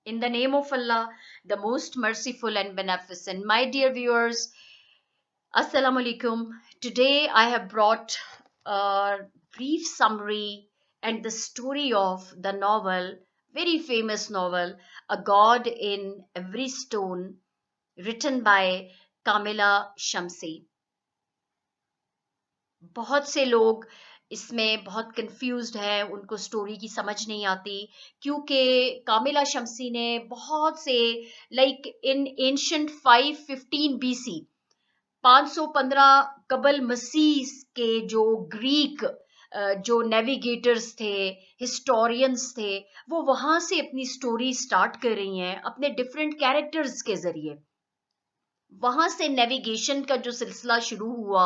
In the name of Allah, the most merciful and beneficent. My dear viewers, Assalamu alaikum. Today I have brought a brief summary and the story of the novel, very famous novel, A God in Every Stone, written by Kamila Shamsi. बहुत से लोग इसमें बहुत confused हैं, उनको story की समझ नहीं आती क्योंकि कामिला शमसी ने बहुत से लाइक इन एंशंट 515 बीसी 515 कबल मसीह के जो ग्रीक जो नेविगेटर्स थे, हिस्टोरियंस थे, वो वहां से अपनी स्टोरी स्टार्ट कर रही हैं अपने डिफरेंट कैरेक्टर्स के जरिए। वहां से नेविगेशन का जो सिलसिला शुरू हुआ,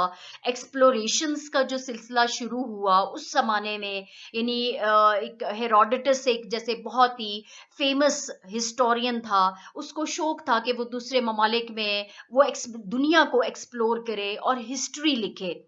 एक्सप्लोरेशंस का जो सिलसिला शुरू हुआ उस जमाने में, यानी एक हेरोडोटस एक जैसे बहुत ही फेमस हिस्टोरियन था, उसको शौक था कि वो दूसरे ममालिक में वो दुनिया को एक्सप्लोर करे और हिस्ट्री लिखे।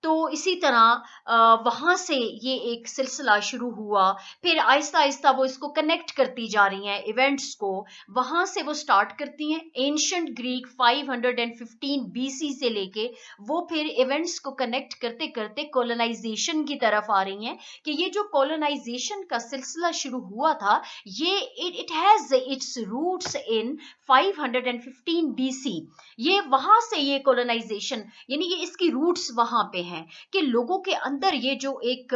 तो इसी तरह वहां से ये एक सिलसिला शुरू हुआ। फिर आहिस्ता आहिस्ता वो इसको कनेक्ट करती जा रही हैं इवेंट्स को। वहां से वो स्टार्ट करती हैं एंशंट ग्रीक 515 बीसी से लेके, वो फिर इवेंट्स को कनेक्ट करते करते कॉलोनाइजेशन की तरफ आ रही हैं कि ये जो कॉलोनाइजेशन का सिलसिला शुरू हुआ था, ये it has its roots in 515 BC. ये वहां से ये कॉलोनाइजेशन, यानी ये इसकी रूट्स वहां पे हैं कि लोगों के अंदर ये जो एक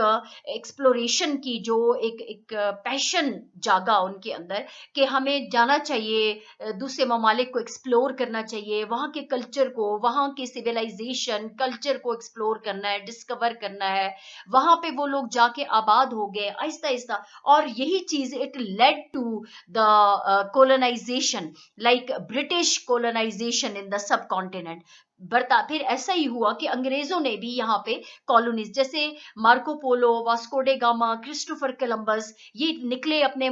एक्सप्लोरेशन की जो एक पैशन जागा उनके अंदर कि हमें जाना चाहिए, दूसरे ममालिक को एक्सप्लोर करना चाहिए, वहां के कल्चर को, वहां के सिविलाइजेशन कल्चर को एक्सप्लोर करना है, डिस्कवर करना है। वहां पे वो लोग जाके आबाद हो गए आहिस्ता आहिस्ता, और यही चीज it led to the colonization, like British colonization in the subcontinent। बरता फिर ऐसा ही हुआ कि अंग्रेजों ने भी यहाँ पे कॉलोनीज, जैसे Marco Polo, Vasco da Gama, Christopher Columbus, ये निकले अपने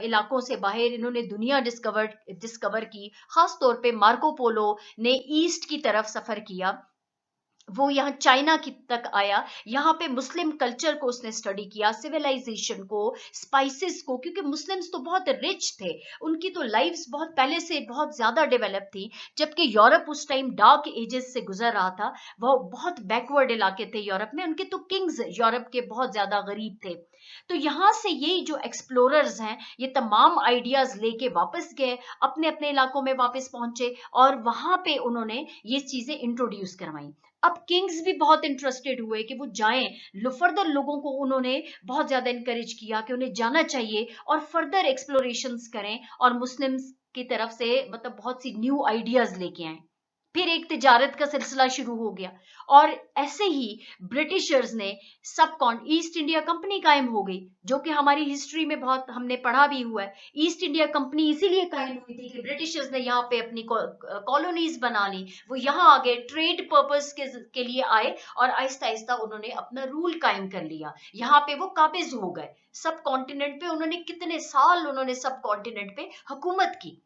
इलाकों से बाहर, इन्होंने दुनिया डिस्कवर की। खास तौर पे मार्को पोलो ने ईस्ट की तरफ सफर किया, वो यहाँ चाइना की तक आया, यहाँ पे मुस्लिम कल्चर को उसने स्टडी किया, सिविलाइजेशन को, स्पाइसेस को, क्योंकि मुस्लिम्स तो बहुत रिच थे, उनकी तो लाइफ्स बहुत पहले से बहुत ज्यादा डेवलप थी, जबकि यूरोप उस टाइम डार्क एजेस से गुजर रहा था। वो बहुत बैकवर्ड इलाके थे यूरोप में, उनके तो किंग्स यूरोप के बहुत ज्यादा गरीब थे। तो यहाँ से ये जो एक्सप्लोरर्स हैं, ये तमाम आइडियाज लेके वापस गए, अपने अपने इलाकों में वापस पहुंचे, और वहां पे उन्होंने ये चीजें इंट्रोड्यूस करवाई। अब किंग्स भी बहुत इंटरेस्टेड हुए कि वो जाएं, फर्दर लोगों को उन्होंने बहुत ज्यादा इनकरेज किया कि उन्हें जाना चाहिए और फर्दर एक्सप्लोरेशंस करें, और मुस्लिम्स की तरफ से मतलब बहुत सी न्यू आइडियाज लेके आए। फिर एक तिजारत का सिलसिला शुरू हो गया, और ऐसे ही ब्रिटिशर्स ने सब कॉन ईस्ट इंडिया कंपनी कायम हो गई, जो कि हमारी हिस्ट्री में बहुत हमने पढ़ा भी हुआ है। ईस्ट इंडिया कंपनी इसीलिए कायम हुई थी कि ब्रिटिशर्स ने यहाँ पे अपनी कॉलोनीज बना ली, वो यहाँ आ गए, ट्रेड पर्पस के लिए आए, और आहिस्ता आहिस्ता उन्होंने अपना रूल कायम कर लिया, यहाँ पे वो काबिज हो गए। सब कॉन्टिनेंट पे उन्होंने कितने साल उन्होंने सब कॉन्टिनेंट पे हुकूमत की।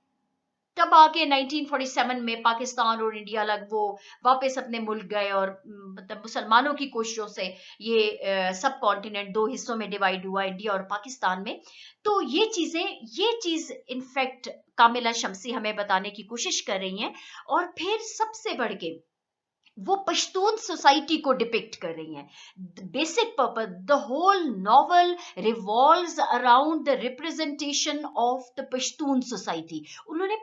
तब आके 1947 में पाकिस्तान और इंडिया अलग, वो वापस अपने मुल्क गए, और मतलब मुसलमानों की कोशिशों से ये सब कॉन्टिनेंट दो हिस्सों में डिवाइड हुआ, इंडिया और पाकिस्तान में। तो ये चीज इनफैक्ट कामिला शमसी हमें बताने की कोशिश कर रही हैं। और फिर सबसे बढ़ के वो पश्तून सोसाइटी को डिपिक्ट कर रही हैं। Basic purpose, the whole novel revolves around the representation of the Pashtun society. उन्होंने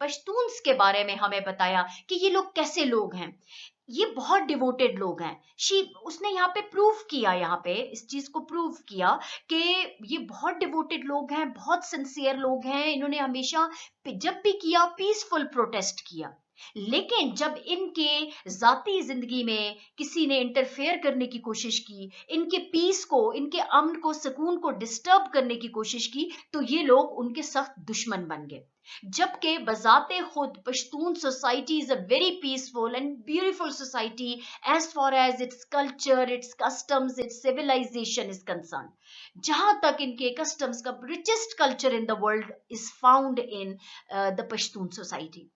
पश्तून्स के बारे में हमें बताया कि ये लोग कैसे लोग हैं, ये बहुत डिवोटेड लोग हैं। शी उसने यहाँ पे प्रूव किया, यहाँ पे इस चीज को प्रूव किया कि ये बहुत डिवोटेड लोग हैं, बहुत सिंसियर लोग हैं, इन्होंने हमेशा जब भी किया पीसफुल प्रोटेस्ट किया। लेकिन जब इनके जाती जिंदगी में किसी ने इंटरफेयर करने की कोशिश की, इनके पीस को, इनके अमन को, सुकून को डिस्टर्ब करने की कोशिश की, तो ये लोग उनके सख्त दुश्मन बन गए। जबकि बजाते खुद Pashtun society is a very peaceful and beautiful society as far as its culture, its customs, its civilisation is concern. जहां तक इनके कस्टम्स का richest culture in the world is found in the Pashtun society.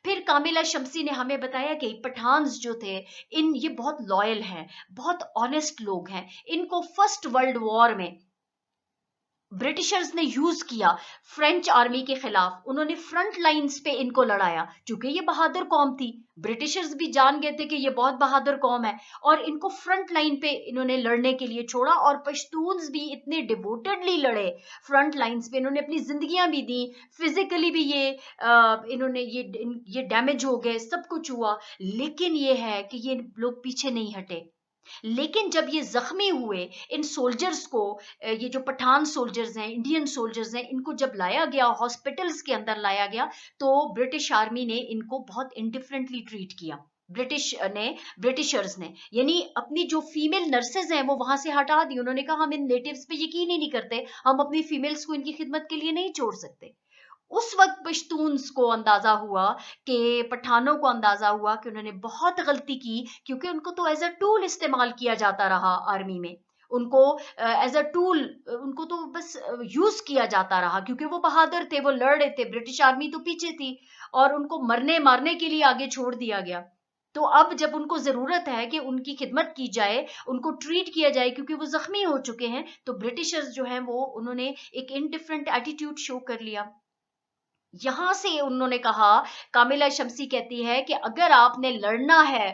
फिर कामिला शमसी ने हमें बताया कि पठान्स जो थे, इन ये बहुत लॉयल हैं, बहुत ऑनेस्ट लोग हैं। इनको फर्स्ट वर्ल्ड वॉर में ब्रिटिशर्स ने यूज किया फ्रेंच आर्मी के खिलाफ। उन्होंने फ्रंट लाइंस पे इनको लड़ाया, क्योंकि ये बहादुर कौम थी। ब्रिटिशर्स भी जान गए थे कि ये बहुत बहादुर कौम है, और इनको फ्रंट लाइन पे इन्होंने लड़ने के लिए छोड़ा। और पश्तून्स भी इतने डिवोटेडली लड़े फ्रंट लाइंस पे, इन्होंने अपनी जिंदगियां भी दी, फिजिकली भी इन्होंने ये डैमेज हो गए, सब कुछ हुआ, लेकिन ये है कि ये लोग पीछे नहीं हटे। लेकिन जब ये जख्मी हुए, इन सोल्जर्स को, ये जो पठान सोल्जर्स हैं, इंडियन सोल्जर्स हैं, इनको जब लाया गया, हॉस्पिटल्स के अंदर लाया गया, तो ब्रिटिश आर्मी ने इनको बहुत इंडिफरेंटली ट्रीट किया। ब्रिटिशर्स ने, यानी अपनी जो फीमेल नर्सेज हैं वो वहां से हटा दी। उन्होंने कहा हम इन नेटिव्स पे यकीन ही नहीं करते, हम अपनी फीमेल्स को इनकी खिदमत के लिए नहीं छोड़ सकते। उस वक्त पश्तून्स को अंदाजा हुआ, कि पठानों को अंदाजा हुआ कि उन्होंने बहुत गलती की, क्योंकि उनको तो एज अ टूल इस्तेमाल किया जाता रहा आर्मी में। उनको एज अ टूल, उनको तो बस यूज किया जाता रहा, क्योंकि वो बहादुर थे, वो लड़ रहे थे, ब्रिटिश आर्मी तो पीछे थी, और उनको मरने मारने के लिए आगे छोड़ दिया गया। तो अब जब उनको जरूरत है कि उनकी खिदमत की जाए, उनको ट्रीट किया जाए, क्योंकि वो जख्मी हो चुके हैं, तो ब्रिटिशर्स जो हैं वो उन्होंने एक इनडिफरेंट एटीट्यूड शो कर लिया। यहां से उन्होंने कहा, कामिला शम्सी कहती है कि अगर आपने लड़ना है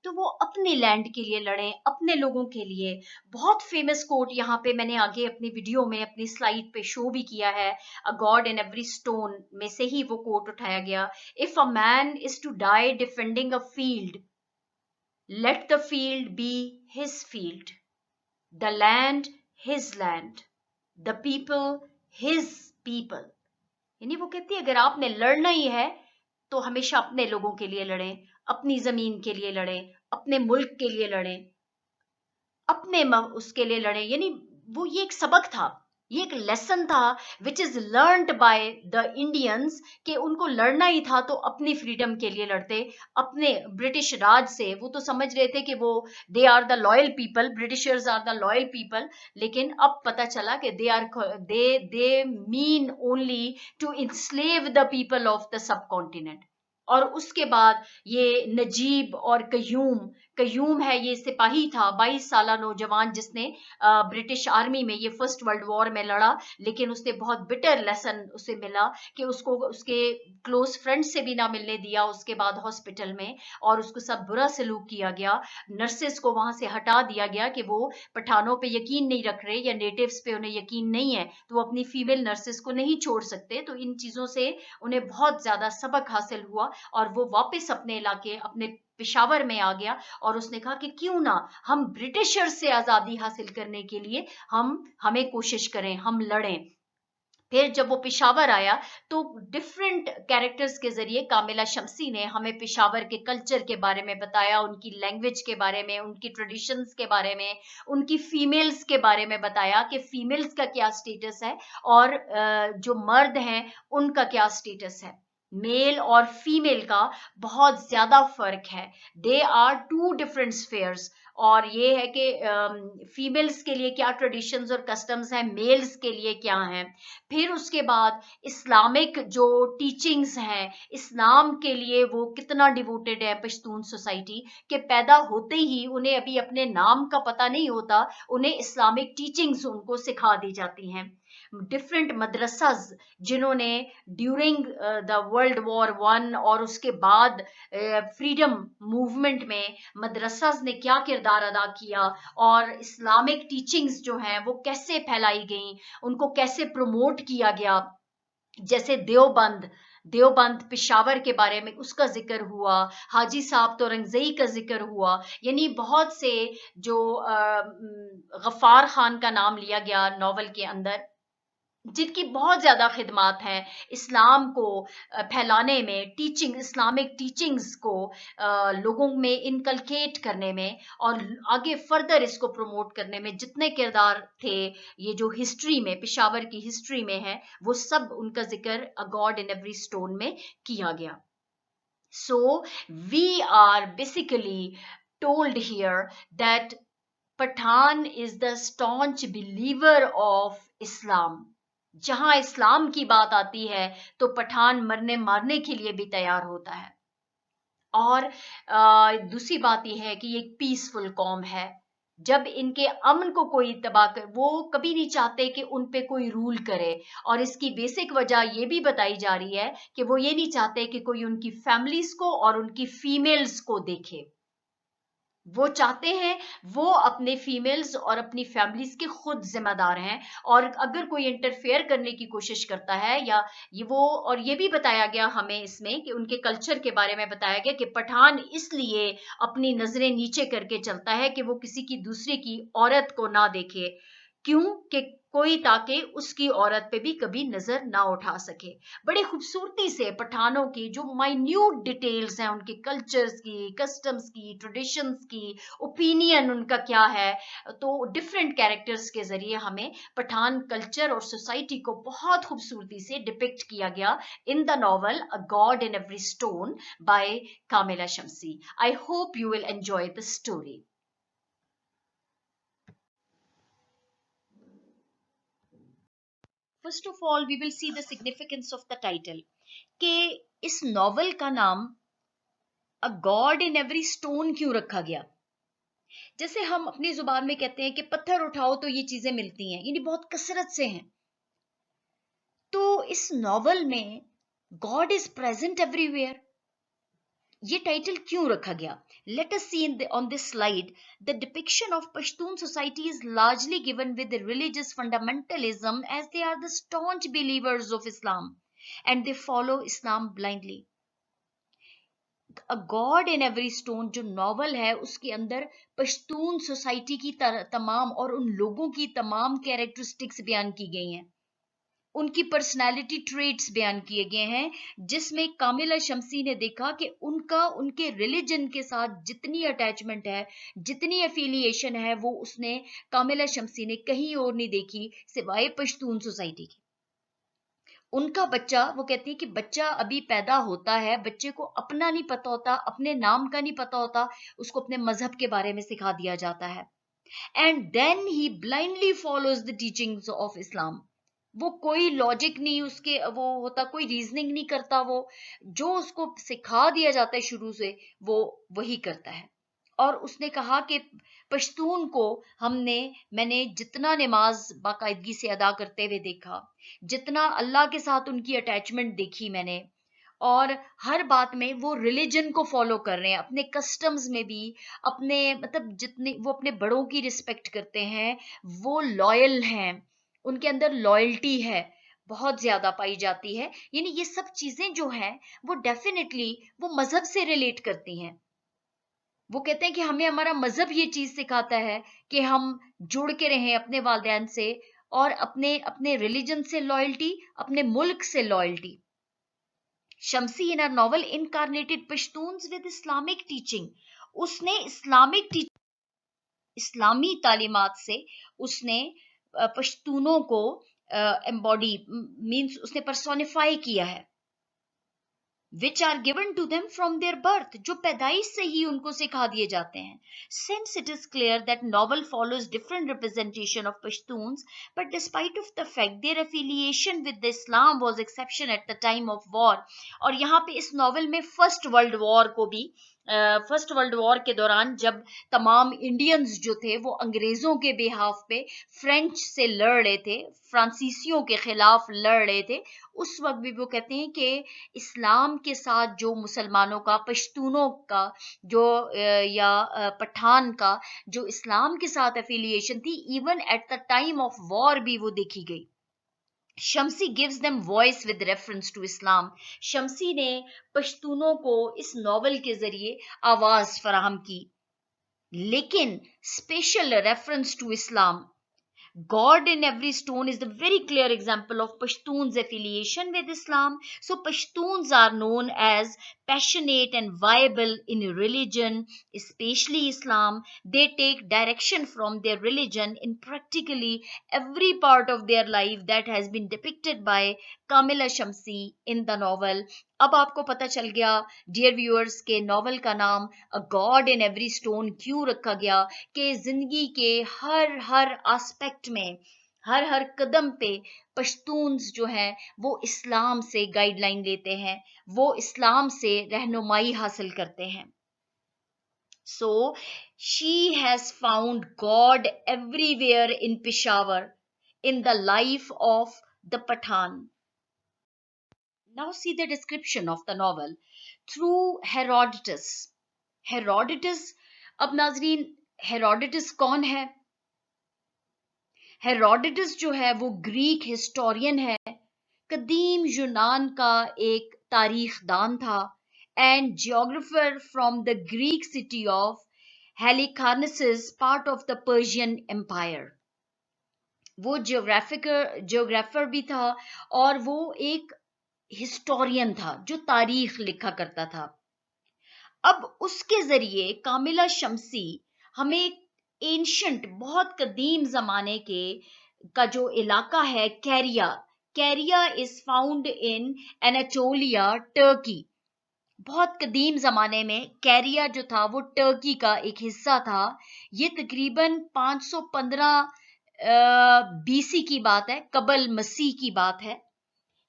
तो वो अपने लैंड के लिए लड़ें, अपने लोगों के लिए। बहुत फेमस कोट यहाँ पे मैंने आगे अपनी वीडियो में, अपनी स्लाइड पे शो भी किया है, a God in every stone में से ही वो कोट उठाया गया। If a man is to die defending a field, let the field be his field, the land his land, the people his people. यानी वो कहती है अगर आपने लड़ना ही है तो हमेशा अपने लोगों के लिए लड़ें, अपनी जमीन के लिए लड़ें, अपने मुल्क के लिए लड़ें, अपने उसके लिए लड़ें। यानी वो ये एक सबक था, ये एक लेसन था, which is learned by the Indians, कि उनको लड़ना ही था तो अपनी फ्रीडम के लिए लड़ते। अपने ब्रिटिश राज से वो तो समझ रहे थे कि वो they are the loyal people, Britishers are the loyal people, लेकिन अब पता चला कि they mean only to enslave the people of the subcontinent. और उसके बाद ये नजीब और कयूम, कयूम है ये सिपाही था, 22 साल नौजवान, जिसने ब्रिटिश आर्मी में ये फर्स्ट वर्ल्ड वॉर में लड़ा, लेकिन उसने बहुत बिटर लेसन उसे मिला, कि उसको उसके क्लोज फ्रेंड से भी ना मिलने दिया उसके बाद हॉस्पिटल में, और उसको सब बुरा सलूक किया गया। नर्सेस को वहां से हटा दिया गया कि वो पठानों पे यकीन नहीं रख रहे, या नेटिव्स पे उन्हें यकीन नहीं है, तो वो अपनी फीमेल नर्सेस को नहीं छोड़ सकते। तो इन चीजों से उन्हें बहुत ज्यादा सबक हासिल हुआ, और वो वापस अपने इलाके, अपने पेशावर में आ गया, और उसने कहा कि क्यों ना हम ब्रिटिशर से आजादी हासिल करने के लिए हमें कोशिश करें, हम लड़ें। फिर जब वो पेशावर आया, तो डिफरेंट कैरेक्टर्स के जरिए कामिला शम्सी ने हमें पेशावर के कल्चर के बारे में बताया, उनकी लैंग्वेज के बारे में, उनकी ट्रेडिशंस के बारे में, उनकी फीमेल्स के बारे में बताया कि फीमेल्स का क्या स्टेटस है, और जो मर्द हैं उनका क्या स्टेटस है। मेल और फीमेल का बहुत ज्यादा फर्क है, they are two different spheres. और ये है कि फीमेल्स के लिए क्या ट्रेडिशंस और कस्टम्स हैं, मेल्स के लिए क्या हैं। फिर उसके बाद इस्लामिक जो टीचिंग्स हैं, इस्लाम के लिए वो कितना डिवोटेड है पश्तून सोसाइटी, के पैदा होते ही उन्हें अभी अपने नाम का पता नहीं होता, उन्हें इस्लामिक टीचिंग्स उनको सिखा दी जाती हैं। डिफरेंट मदरसाज, जिन्होंने during the world war one और उसके बाद फ्रीडम मूवमेंट में मदरसाज ने क्या किरदार अदा किया, और इस्लामिक टीचिंग्स जो हैं वो कैसे फैलाई गई, उनको कैसे प्रमोट किया गया। जैसे देवबंद पेशावर के बारे में उसका जिक्र हुआ, हाजी साहब तो रंगजई का जिक्र हुआ। यानी बहुत से जो गफ्फार खान का नाम लिया गया नॉवल के अंदर, जिनकी बहुत ज्यादा खिदमात हैं इस्लाम को फैलाने में, टीचिंग, इस्लामिक टीचिंग्स को लोगों में इनकलकेट करने में, और आगे फर्दर इसको प्रमोट करने में जितने किरदार थे, ये जो हिस्ट्री में, पेशावर की हिस्ट्री में है, वो सब उनका जिक्र a God in every stone में किया गया। So we are basically told here that Pathan is the staunch believer of Islam। जहां इस्लाम की बात आती है तो पठान मरने मारने के लिए भी तैयार होता है। और दूसरी बात यह है कि ये एक पीसफुल कौम है, जब इनके अमन को कोई तबाह कर, वो कभी नहीं चाहते कि उन पे कोई रूल करे। और इसकी बेसिक वजह ये भी बताई जा रही है कि वो ये नहीं चाहते कि कोई उनकी फैमिलीज को और उनकी फीमेल्स को देखे। वो चाहते हैं वो अपने फीमेल्स और अपनी फैमिलीज के खुद जिम्मेदार हैं। और अगर कोई इंटरफेयर करने की कोशिश करता है या ये वो, और ये भी बताया गया हमें इसमें कि उनके कल्चर के बारे में बताया गया कि पठान इसलिए अपनी नजरें नीचे करके चलता है कि वो किसी की दूसरे की औरत को ना देखे। क्यों? कि कोई ताकि उसकी औरत पे भी कभी नजर ना उठा सके। बड़े खूबसूरती से पठानों की जो माइन्यूट डिटेल्स हैं, उनके कल्चर्स की, कस्टम्स की, ट्रेडिशंस की, ओपिनियन उनका क्या है, तो डिफरेंट कैरेक्टर्स के जरिए हमें पठान कल्चर और सोसाइटी को बहुत खूबसूरती से डिपिक्ट किया गया in the novel a God in every stone by Kamila Shamsie. I hope you will enjoy the story. First of all we will see the significance of the title, कि इस नॉवल का नाम a God in every stone क्यों रखा गया। जैसे हम अपनी जुबान में कहते हैं कि पत्थर उठाओ तो ये चीजें मिलती हैं, यानी बहुत कसरत से हैं। तो इस नॉवल में गॉड इज प्रेजेंट एवरीवेयर। ये टाइटल क्यों रखा गया? Let us see on this slide the depiction of Pashtun society is largely given with religious fundamentalism as they are the staunch believers of Islam and they follow Islam blindly. A God in every stone जो novel है उसके अंदर Pashtun society की तमाम और उन लोगों की तमाम कैरेक्टरिस्टिक्स बयान की गई हैं, उनकी पर्सनालिटी ट्रेट्स बयान किए गए हैं, जिसमें कामिला शम्सी ने देखा कि उनका उनके रिलीजन के साथ जितनी अटैचमेंट है, जितनी एफिलिएशन है, वो उसने कामिला शम्सी ने कहीं और नहीं देखी सिवाय पश्तून सोसाइटी की। उनका बच्चा, वो कहती है कि बच्चा अभी पैदा होता है, बच्चे को अपना नहीं पता होता, अपने नाम का नहीं पता होता, उसको अपने मजहब के बारे में सिखा दिया जाता है। And then he blindly follows the teachings of Islam. वो कोई लॉजिक नहीं उसके वो होता, कोई रीजनिंग नहीं करता, वो जो उसको सिखा दिया जाता है शुरू से वो वही करता है। और उसने कहा कि पश्तून को मैंने जितना नमाज बाकायदगी से अदा करते हुए देखा, जितना अल्लाह के साथ उनकी अटैचमेंट देखी मैंने, और हर बात में वो रिलीजन को फॉलो कर रहे हैं, अपने कस्टम्स में भी, अपने मतलब जितने वो अपने बड़ों की रिस्पेक्ट करते हैं, वो लॉयल हैं, उनके अंदर लॉयल्टी है, बहुत ज्यादा पाई जाती है। यानी ये सब चीजें जो हैं वो डेफिनेटली वो मजहब से रिलेट करती हैं। वो कहते हैं कि हमें हमारा मजहब ये चीज सिखाता है कि हम जुड़ के रहें अपने वालिदैन से, और अपने अपने रिलीजन से लॉयल्टी, अपने मुल्क से loyalty. Shamsi in a novel incarnated Pashtuns with Islamic teaching. उसने इस्लामी तालीमात से उसने पश्तूनों को एम्बॉडी मींस उसने पर्सोनिफाई किया है, which are given to them from their birth, जो पैदाइश से ही उनको सिखा दिए जाते हैं। Since it is clear that novel follows different representation of Pashtuns, but despite of the fact their affiliation with the Islam was exception at the time of war। और यहाँ पे इस नॉवल में फर्स्ट वर्ल्ड वॉर के दौरान जब तमाम Indians जो थे वो अंग्रेजों के बिहाफ पे फ्रेंच से लड़ रहे थे, फ्रांसीसियों के खिलाफ लड़ रहे थे, उस वक्त भी वो कहते हैं कि इस्लाम के साथ जो मुसलमानों का, पश्तूनों का जो पठान का जो इस्लाम के साथ एफिलिएशन थी, even at the time of war भी वो देखी गई। Shamsie gives them voice with reference to Islam. Shamsie ने पश्तूनों को इस नॉवल के जरिए आवाज फराहम की, लेकिन special reference to Islam. God in every stone is the very clear example of Pashtun's affiliation with Islam. So Pashtuns are known as passionate and viable in religion, especially Islam. They take direction from their religion in practically every part of their life that has been depicted by Kamila Shamsi in the novel. अब आपको पता चल गया dear viewers के novel का नाम a God in every stone क्यों रखा गया, कि जिंदगी के हर हर एस्पेक्ट में, हर हर कदम पे पश्तून्स जो हैं वो इस्लाम से गाइडलाइन लेते हैं, वो इस्लाम से रहनुमाई हासिल करते हैं। So she has found God everywhere in Peshawar, in the life of the Pathan. Now see the description of the novel through Herodotus. Herodotus, अब नाजरीन हेरोडोटस कौन है? हेरोडोटस जो है वो ग्रीक हिस्टोरियन है, कदीम यूनान का एक तारीखदान था, and geographer from the Greek city of Halicarnassus, part of the Persian empire. वो जियोग्राफर भी था और वो एक हिस्टोरियन था जो तारीख लिखा करता था. अब उसके जरिए कामिला शम्सी हमें एंशंट, बहुत कदीम जमाने के का जो इलाका है Caria, Caria is found in Anatolia, Turkey. बहुत कदीम जमाने में कैरिया जो था वो टर्की का एक हिस्सा था. ये तकरीबन 515 बीसी की बात है, कबल मसीह की बात है.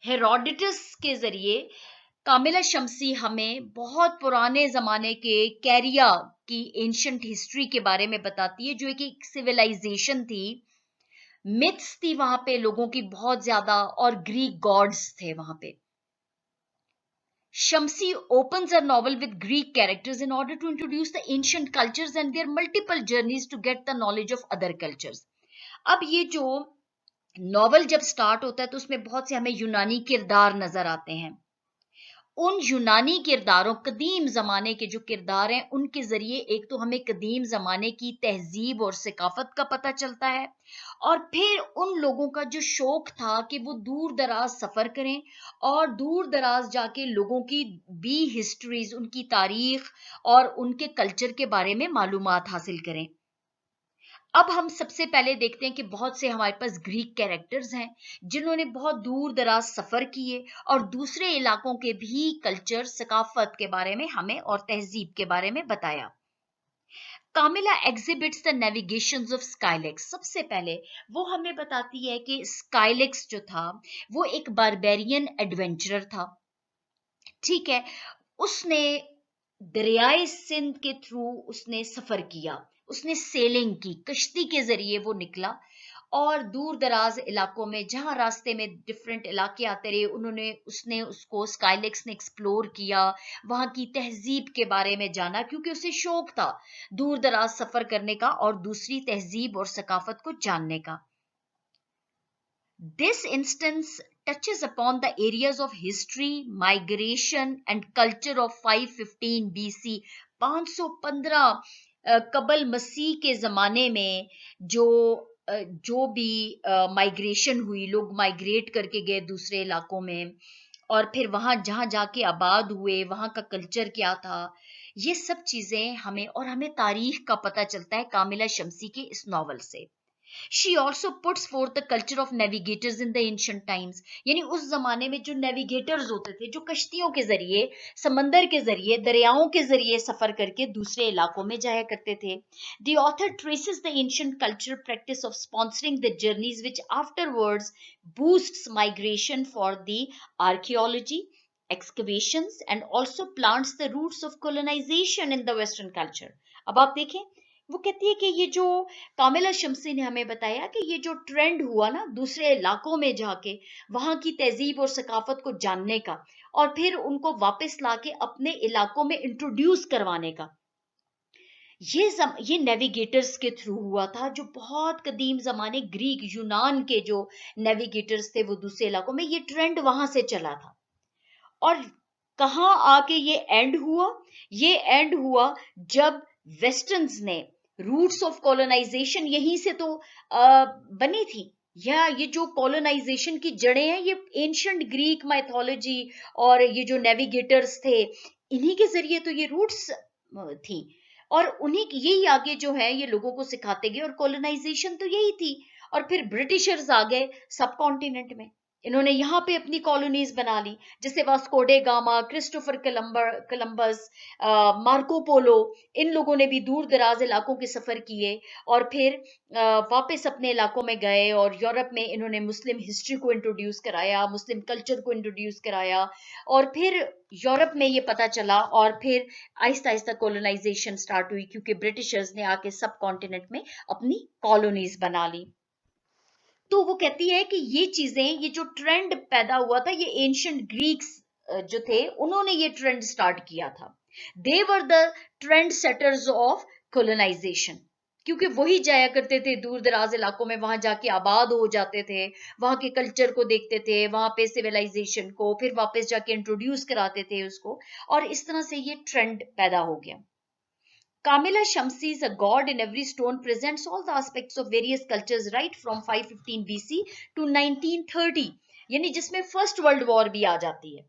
हेरोडोटस के जरिए कामिला शम्सी हमें बहुत पुराने जमाने के कैरिया की एंशंट हिस्ट्री के बारे में बताती है, जो एक सिविलाइजेशन थी. मिथ्स थी वहां पे लोगों की बहुत ज्यादा, और ग्रीक गॉड्स थे वहां पे. Shamsi opens her novel with Greek characters in order to introduce the ancient cultures and their multiple journeys to get the knowledge of other cultures. अब ये जो नॉवल जब स्टार्ट होता है तो उसमें बहुत से हमें यूनानी किरदार नजर आते हैं. उन यूनानी किरदारों, कदीम जमाने के जो किरदार हैं, उनके जरिए एक तो हमें कदीम जमाने की तहजीब और सकाफत का पता चलता है, और फिर उन लोगों का जो शौक था कि वो दूर दराज सफर करें और दूर दराज जाके लोगों की बी हिस्ट्रीज, उनकी तारीख और उनके कल्चर के बारे में मालूमात हासिल करें. अब हम सबसे पहले देखते हैं कि बहुत से हमारे पास ग्रीक कैरेक्टर्स हैं जिन्होंने बहुत दूर दराज सफर किए और दूसरे इलाकों के भी कल्चर, सकाफत के बारे में हमें और तहजीब के बारे में बताया. कामिला एग्जिबिट्स द नेविगेशंस ऑफ स्काइलेक्स. सबसे पहले वो हमें बताती है कि स्काइलेक्स जो था वो एक बारबेरियन एडवेंचरर था. ठीक है, उसने दरियाए सिंध के थ्रू उसने सफर किया, उसने सेलिंग की, कश्ती के जरिए वो निकला और दूर दराज इलाकों में जहां रास्ते में डिफरेंट इलाके आते रहे, उसने उसको स्काइलेक्स ने एक्सप्लोर किया, वहां की तहजीब के बारे में जाना, क्योंकि उसे शौक था दूर दराज सफर करने का और दूसरी तहजीब और सकाफत को जानने का. This instance touches upon the areas of history, migration and culture of 515 BC. 515 कबल मसीह के जमाने में जो भी माइग्रेशन हुई, लोग माइग्रेट करके गए दूसरे इलाकों में और फिर वहां जहां जाके आबाद हुए, वहां का कल्चर क्या था, ये सब चीजें हमें तारीख का पता चलता है कामिला शम्सी के इस नॉवल से. She also puts forth the culture of navigators in the ancient times. यानी उस जमाने में जो नेविगेटर्स होते थे, जो कश्तियों के जरिए, समंदर के जरिए, दरियाओं के जरिए सफर करके दूसरे इलाकों में जाया करते थे. The author traces the ancient cultural practice of sponsoring the journeys, which afterwards boosts migration for the archaeology, excavations, and also plants the roots of colonization in the Western culture. अब आप देखें, वो कहती है कि ये जो कामिला शम्सी ने हमें बताया कि ये जो ट्रेंड हुआ ना दूसरे इलाकों में जाके वहां की तहजीब और सकाफत को जानने का और फिर उनको वापस लाके अपने इलाकों में इंट्रोड्यूस करवाने का, ये नेविगेटर्स के थ्रू हुआ था, जो बहुत कदीम जमाने ग्रीक यूनान के जो नेविगेटर्स थे वो दूसरे इलाकों में, ये ट्रेंड वहां से चला था. और कहाँ आके ये एंड हुआ जब वेस्टर्न्स ने, रूट्स ऑफ कॉलोनाइजेशन यहीं से तो बनी थी, या ये जो कॉलोनाइजेशन की जड़ें हैं ये एंशंट ग्रीक माइथोलॉजी और ये जो नेविगेटर्स थे इन्हीं के जरिए तो ये रूट्स थी, और उन्हीं यही आगे जो है ये लोगों को सिखाते गए, और कॉलोनाइजेशन तो यही थी. और फिर ब्रिटिशर्स आ गए सब कॉन्टिनेंट में. इन्होंने यहाँ पे अपनी कॉलोनीज बना ली, जैसे Vasco da Gama, Christopher Columbus, Marco Polo. इन लोगों ने भी दूर दराज इलाकों के सफर किए और फिर वापस अपने इलाकों में गए, और यूरोप में इन्होंने मुस्लिम हिस्ट्री को इंट्रोड्यूस कराया, मुस्लिम कल्चर को इंट्रोड्यूस कराया, और फिर यूरोप में ये पता चला, और फिर आहिस्ता आहिस्ता कॉलोनाइजेशन स्टार्ट हुई, क्योंकि ब्रिटिशर्स ने आके सब कॉन्टिनेंट में अपनी कॉलोनीज बना ली। तो वो कहती है कि ये चीजें, ये जो ट्रेंड पैदा हुआ था, ये एंशियंट ग्रीक्स जो थे, उन्होंने ये ट्रेंड स्टार्ट किया था। They were the trend setters of colonisation, क्योंकि वही जाया करते थे दूर दराज इलाकों में, वहां जाके आबाद हो जाते थे, वहां के कल्चर को देखते थे, वहां पे सिविलाइजेशन को फिर वापस जाके इंट्रोड्यूस कराते थे उसको, और इस तरह से ये ट्रेंड पैदा हो गया। Kamila Shamsi's A God in Every Stone presents all the aspects of various cultures right from 515 BC to 1930, यानी जिसमें फर्स्ट वर्ल्ड वॉर भी आ जाती है।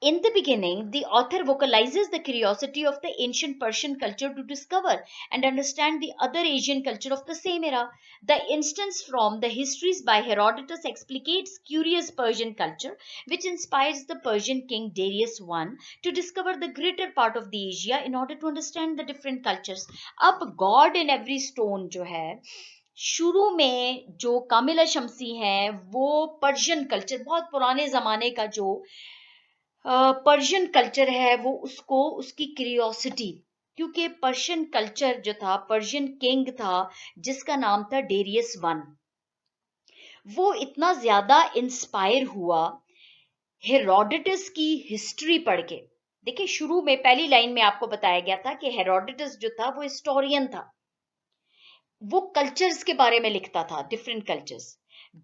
In the beginning, the author vocalizes the curiosity of the ancient Persian culture to discover and understand the other Asian culture of the same era. The instance from the histories by Herodotus explicates curious Persian culture, which inspires the Persian king Darius I to discover the greater part of the Asia in order to understand the different cultures. अब God in every stone जो है, शुरू में जो कामिला शमसी हैं, वो Persian culture, बहुत पुराने जमाने का जो पर्शियन कल्चर है, वो उसको, उसकी क्यूरियोसिटी, क्योंकि पर्शियन कल्चर जो था, पर्शियन किंग था जिसका नाम था डेरियस वन, वो इतना ज्यादा इंस्पायर हुआ हेरोडोटस की हिस्ट्री पढ़ के। देखिए, शुरू में पहली लाइन में आपको बताया गया था कि हेरोडोटस जो था वो हिस्टोरियन था, वो कल्चर्स के बारे में लिखता था, डिफरेंट कल्चर्स,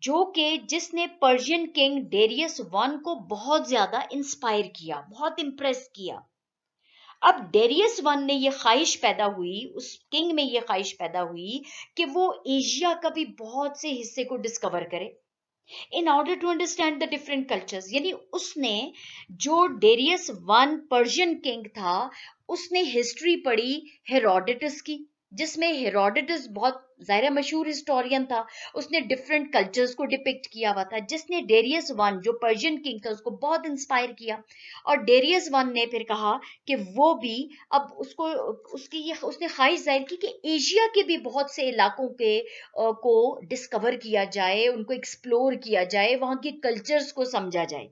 जो कि जिसने पर्शियन किंग डेरियस वन को बहुत ज्यादा इंस्पायर किया, बहुत इंप्रेस किया। अब डेरियस वन ने ये ख्वाहिश पैदा हुई, उस किंग में ये ख्वाहिश पैदा हुई कि वो एशिया का भी बहुत से हिस्से को डिस्कवर करे in order to understand the different cultures. यानी उसने, जो डेरियस वन पर्शियन किंग था, उसने हिस्ट्री पढ़ी हेरोडोटस की, जिसमें हेरोडोटस बहुत ज़ाहिर मशहूर हिस्टोरियन था, उसने डिफरेंट कल्चर्स को डिपिक्ट किया हुआ था, जिसने डेरियस वन जो पर्शियन किंग था उसको बहुत इंस्पायर किया। और डेरियस वन ने फिर कहा कि वो भी, अब उसको, उसकी ये उसने ख्वाहिश जाहिर की कि एशिया के भी बहुत से इलाकों के को डिस्कवर किया जाए, उनको एक्सप्लोर किया जाए, वहां के कल्चर्स को समझा जाए।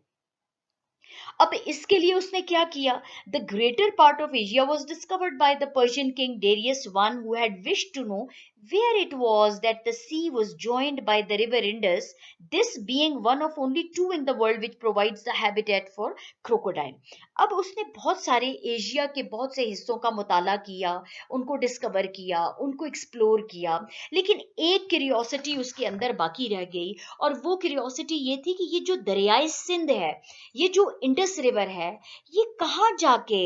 अब इसके लिए उसने क्या किया? The greater part of Asia was discovered by the Persian king Darius one, who had wish to know where it was that the sea was joined by the river Indus, this being one of only two in the world which provides the habitat for crocodile. अब उसने बहुत सारे Asia के बहुत से हिस्सों का मुताला किया, उनको डिस्कवर किया, उनको एक्सप्लोर किया, लेकिन एक क्यूरियोसिटी उसके अंदर बाकी रह गई, और वो क्यूरियोसिटी ये थी कि ये जो दरियाए सिंध है, ये जो इंडस रिवर है, ये कहाँ जाके,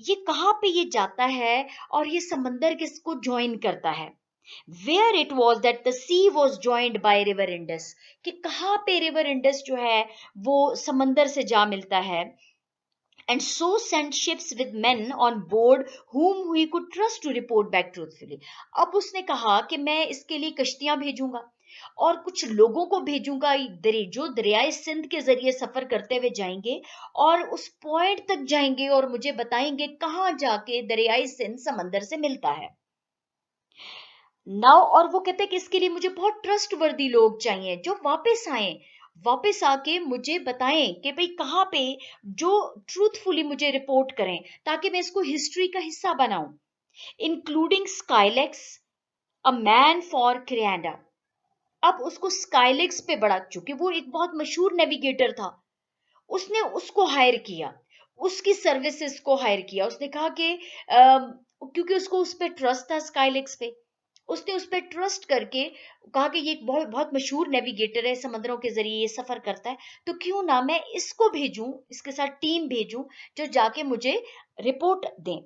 ये कहाँ पे ये जाता है, और ये समंदर किसको ज्वाइन करता है। Where it was that the sea was joined by river Indus, कि कहाँ पे रिवर इंडस जो है वो समंदर से जा मिलता है। And so sent ships with men on board whom we could trust to report back truthfully. अब उसने कहा कि मैं इसके लिए कश्तियां भेजूंगा और कुछ लोगों को भेजूंगा, जो दरियाए सिंध के जरिए सफर करते हुए जाएंगे और उस पॉइंट तक जाएंगे और मुझे बताएंगे कहाँ जाके दरियाए सिंध समंदर से मिलता है। नाउ, और वो कहते हैं कि इसके लिए मुझे बहुत ट्रस्ट वर्दी लोग चाहिए जो वापस आए, वापस आके मुझे बताएं कि भाई कहाँ पे, जो ट्रूथफुली मुझे रिपोर्ट करें, ताकि मैं इसको हिस्ट्री का हिस्सा बनाऊं, इंक्लूडिंग स्काइलेक्स, अ मैन फॉर क्रिएंडा। अब उसको स्काइलेक्स पे बड़ा, चूंकि वो एक बहुत मशहूर नेविगेटर था, उसने उसको हायर किया, उसकी सर्विसेज को हायर किया। उसने कहा कि क्योंकि उसको उस पर ट्रस्ट था, स्काईलेक्स पे, उसने उस पर ट्रस्ट करके कहा कि ये एक बहुत बहुत मशहूर नेविगेटर है, समंदरों के जरिए ये सफर करता है, तो क्यों ना मैं इसको भेजूं, इसके साथ टीम भेजूं जो जाके मुझे रिपोर्ट दें।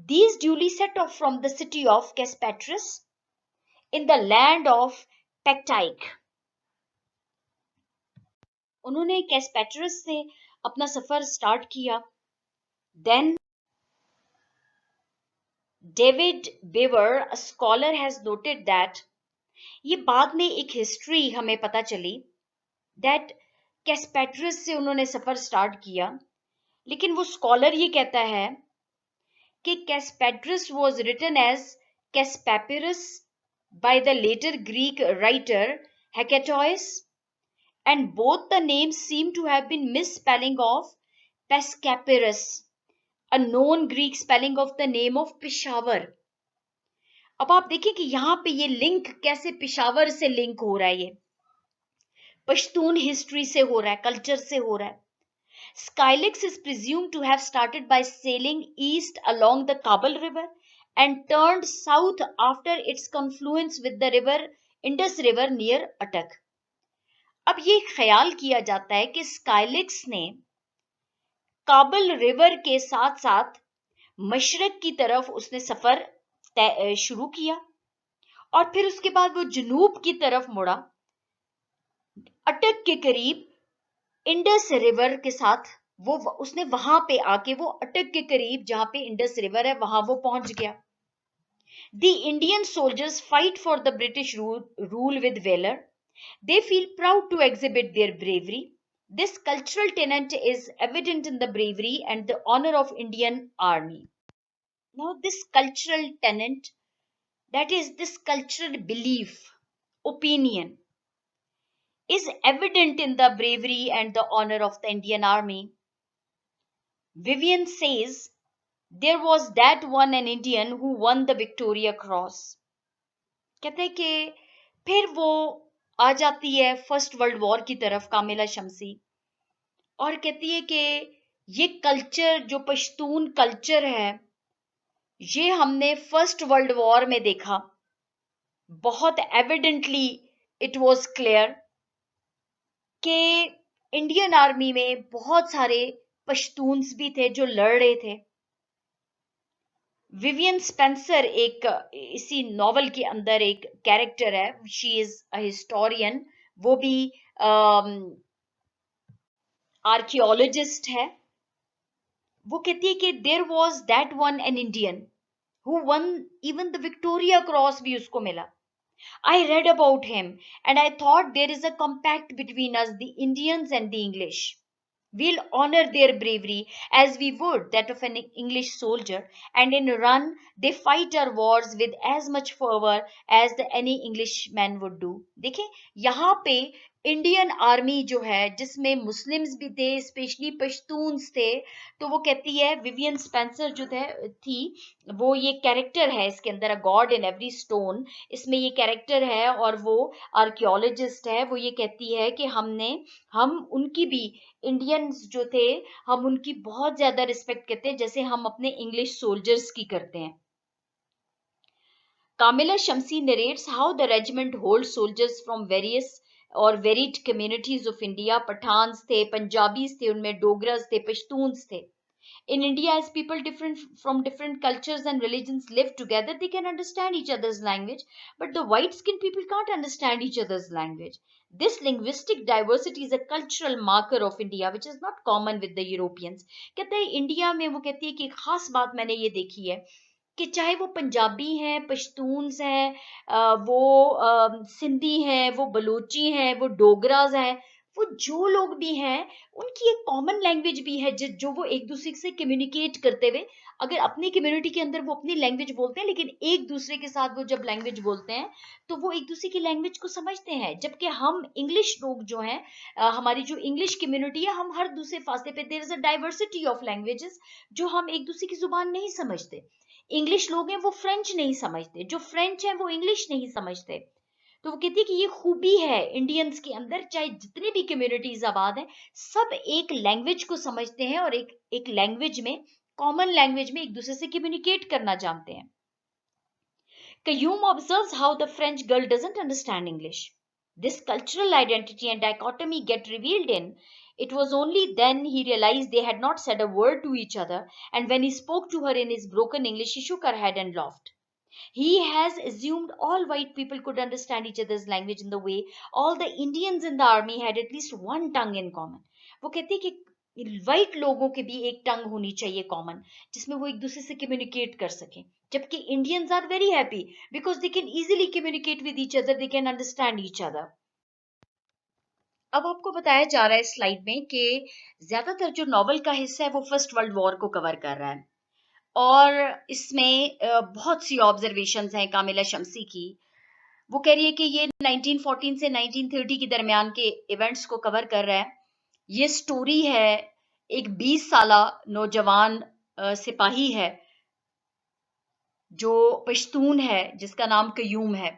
These duly set off from the city of Caspatris in the land of Pectaic. उन्होंने कैस्पेट्रस से अपना सफर स्टार्ट किया। देन डेविड बेवर, a scholar, has noted that, ये बाद में एक हिस्ट्री हमें पता चली दैट कैस्पेट्रस से उन्होंने सफर स्टार्ट किया, लेकिन वो स्कॉलर ये कहता है कि Caspatyrus was written as Caspapyrus by the later Greek writer Hecatois, and both the names seem to have been misspelling of Pescapirus, a known Greek spelling of the name of Peshawar. अब आप देखिए कि यहाँ पे ये link कैसे पिशावर से link हो रहा है, ये पश्तून हिस्ट्री से हो रहा है, कल्चर से हो रहा है. Skylax is presumed to have started by sailing east along the Kabul River and turned south after its confluence with the river Indus River near Attock. अब ये ख्याल किया जाता है कि स्काइलिक्स ने काबल रिवर के साथ साथ मशरक की तरफ उसने सफर शुरू किया और फिर उसके बाद वो जनूब की तरफ मुड़ा, अटक के करीब इंडस रिवर के साथ वो उसने वहां पे आके वो अटक के करीब जहां पे इंडस रिवर है वहां वो पहुंच गया. The Indian soldiers fight for the British rule with valor. They feel proud to exhibit their bravery. This cultural tenet is evident in the bravery and the honor of Indian army. Now, this cultural tenet, that is this cultural belief, opinion, is evident in the bravery and the honor of the Indian army. Vivian says, there was that one an Indian who won the Victoria Cross. कहते हैं कि फिर वो आ जाती है first World war की तरफ कामिला शमसी और कहती है कि ये कल्चर जो पश्तून कल्चर है ये हमने फर्स्ट वर्ल्ड वॉर में देखा, बहुत एविडेंटली इट वाज क्लियर कि इंडियन आर्मी में बहुत सारे पश्तून्स भी थे जो लड़ रहे थे. विवियन स्पेंसर एक इसी नॉवल के अंदर एक कैरेक्टर है, शी इज अ हिस्टोरियन, वो भी आर्कियोलॉजिस्ट है. वो कहती है कि there was that one an Indian who won even the Victoria Cross भी उसको मिला. I read about him and I thought there is a compact between us, the Indians and the English. We'll honor their bravery as we would that of an English soldier, and in run they fight our wars with as much fervor as any Englishman would do. देखें यहाँ पे Indian army जो है जिसमें Muslims भी थे, specially Pashtuns थे, तो वो कहती है विवियन स्पेंसर जो थी वो ये कैरेक्टर है इसके अंदर, अ गॉड इन एवरी स्टोन, इसमें ये कैरेक्टर है और वो आर्कियोलॉजिस्ट है. वो ये कहती है कि हम उनकी भी इंडियंस जो थे हम उनकी बहुत ज्यादा रिस्पेक्ट करते हैं जैसे हम अपने इंग्लिश सोल्जर्स की करते हैं. Kamila Shamsi narrates how the regiment holds soldiers from various और varied communities of India. Pathans थे, Punjabis थे, उनमें Dogras थे, Pashtuns थे. In India, as people different from different cultures and religions live together, they can understand each other's language, but the white-skinned people can't understand each other's language. This linguistic diversity is a cultural marker of India, which is not common with the Europeans. कहते हैं India में वो कहती है कि एक खास बात मैंने ये देखी है कि चाहे वो पंजाबी हैं, पश्तून्स हैं, वो सिंधी हैं, वो बलोची हैं, वो डोगराज हैं, वो जो लोग भी हैं उनकी एक कॉमन लैंग्वेज भी है जो वो एक दूसरे से कम्युनिकेट करते हुए, अगर अपनी कम्युनिटी के अंदर वो अपनी लैंग्वेज बोलते हैं लेकिन एक दूसरे के साथ वो जब लैंग्वेज बोलते हैं तो वो एक दूसरे की लैंग्वेज को समझते हैं. जबकि हम इंग्लिश लोग जो हैं, हमारी जो इंग्लिश कम्युनिटी है, हम हर दूसरे फासले पे there is a diversity of languages जो हम एक दूसरे की जुबान नहीं समझते. इंग्लिश लोग हैं वो फ्रेंच नहीं समझते, जो फ्रेंच हैं वो इंग्लिश नहीं समझते. तो वो कहती है कि ये खूबी है इंडियंस के अंदर, चाहे जितने भी कम्युनिटीज आबाद हैं सब एक लैंग्वेज को समझते हैं और एक लैंग्वेज में, कॉमन लैंग्वेज में एक दूसरे से कम्युनिकेट करना जानते हैं. Kayum observes how the French girl doesn't understand English. This cultural identity and dichotomy get revealed in. It was only then he realized they had not said a word to each other, and when he spoke to her in his broken English, she shook her head and laughed. He has assumed all white people could understand each other's language in the way all the Indians in the army had at least one tongue in common. वो कहती है कि white लोगों के भी एक टंग होनी चाहिए कॉमन जिसमें वो एक दूसरे से कम्युनिकेट कर सकें. जबकि Indians are very happy because they can easily communicate with each other, they can understand each other. अब आपको बताया जा रहा है स्लाइड में कि ज्यादातर जो नॉवल का हिस्सा है वो फर्स्ट वर्ल्ड वॉर को कवर कर रहा है, और इसमें बहुत सी ऑब्जर्वेशंस हैं कामिला शम्सी की। वो कह रही है कि ये 1914 से 1930 के दरमियान के इवेंट्स को कवर कर रहा है। ये स्टोरी है एक 20 साला नौजवान सिपाही है जो पश्तून है, जिसका नाम कयूम है,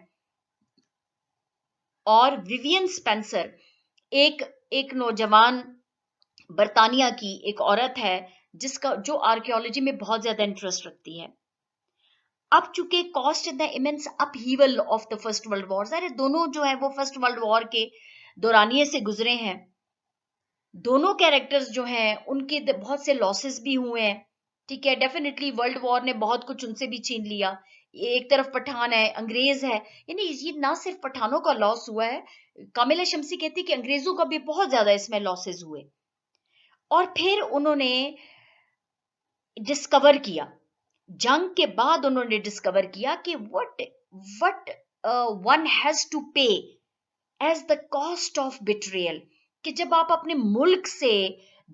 और विवियन स्पेंसर एक एक नौजवान बर्तानिया की एक औरत है जिसका जो आर्कियोलॉजी में बहुत ज्यादा इंटरेस्ट रखती है। अब चूंकि cost in the immense upheaval of the first World war, सारे दोनों जो है वो फर्स्ट वर्ल्ड वॉर के दौरानिए से गुजरे हैं। दोनों कैरेक्टर्स जो हैं उनके बहुत से लॉसेस भी हुए हैं। ठीक है, डेफिनेटली वर्ल्ड वॉर ने बहुत कुछ उनसे भी छीन लिया। एक तरफ पठान है, अंग्रेज है, यानी ये ना सिर्फ पठानों का लॉस हुआ है, कामिला शम्सी कहती कि अंग्रेजों का भी बहुत ज्यादा इसमें लॉसेस हुए। और फिर उन्होंने डिस्कवर किया, जंग के बाद उन्होंने डिस्कवर किया कि what one has to pay as the cost of betrayal, कि जब आप अपने मुल्क से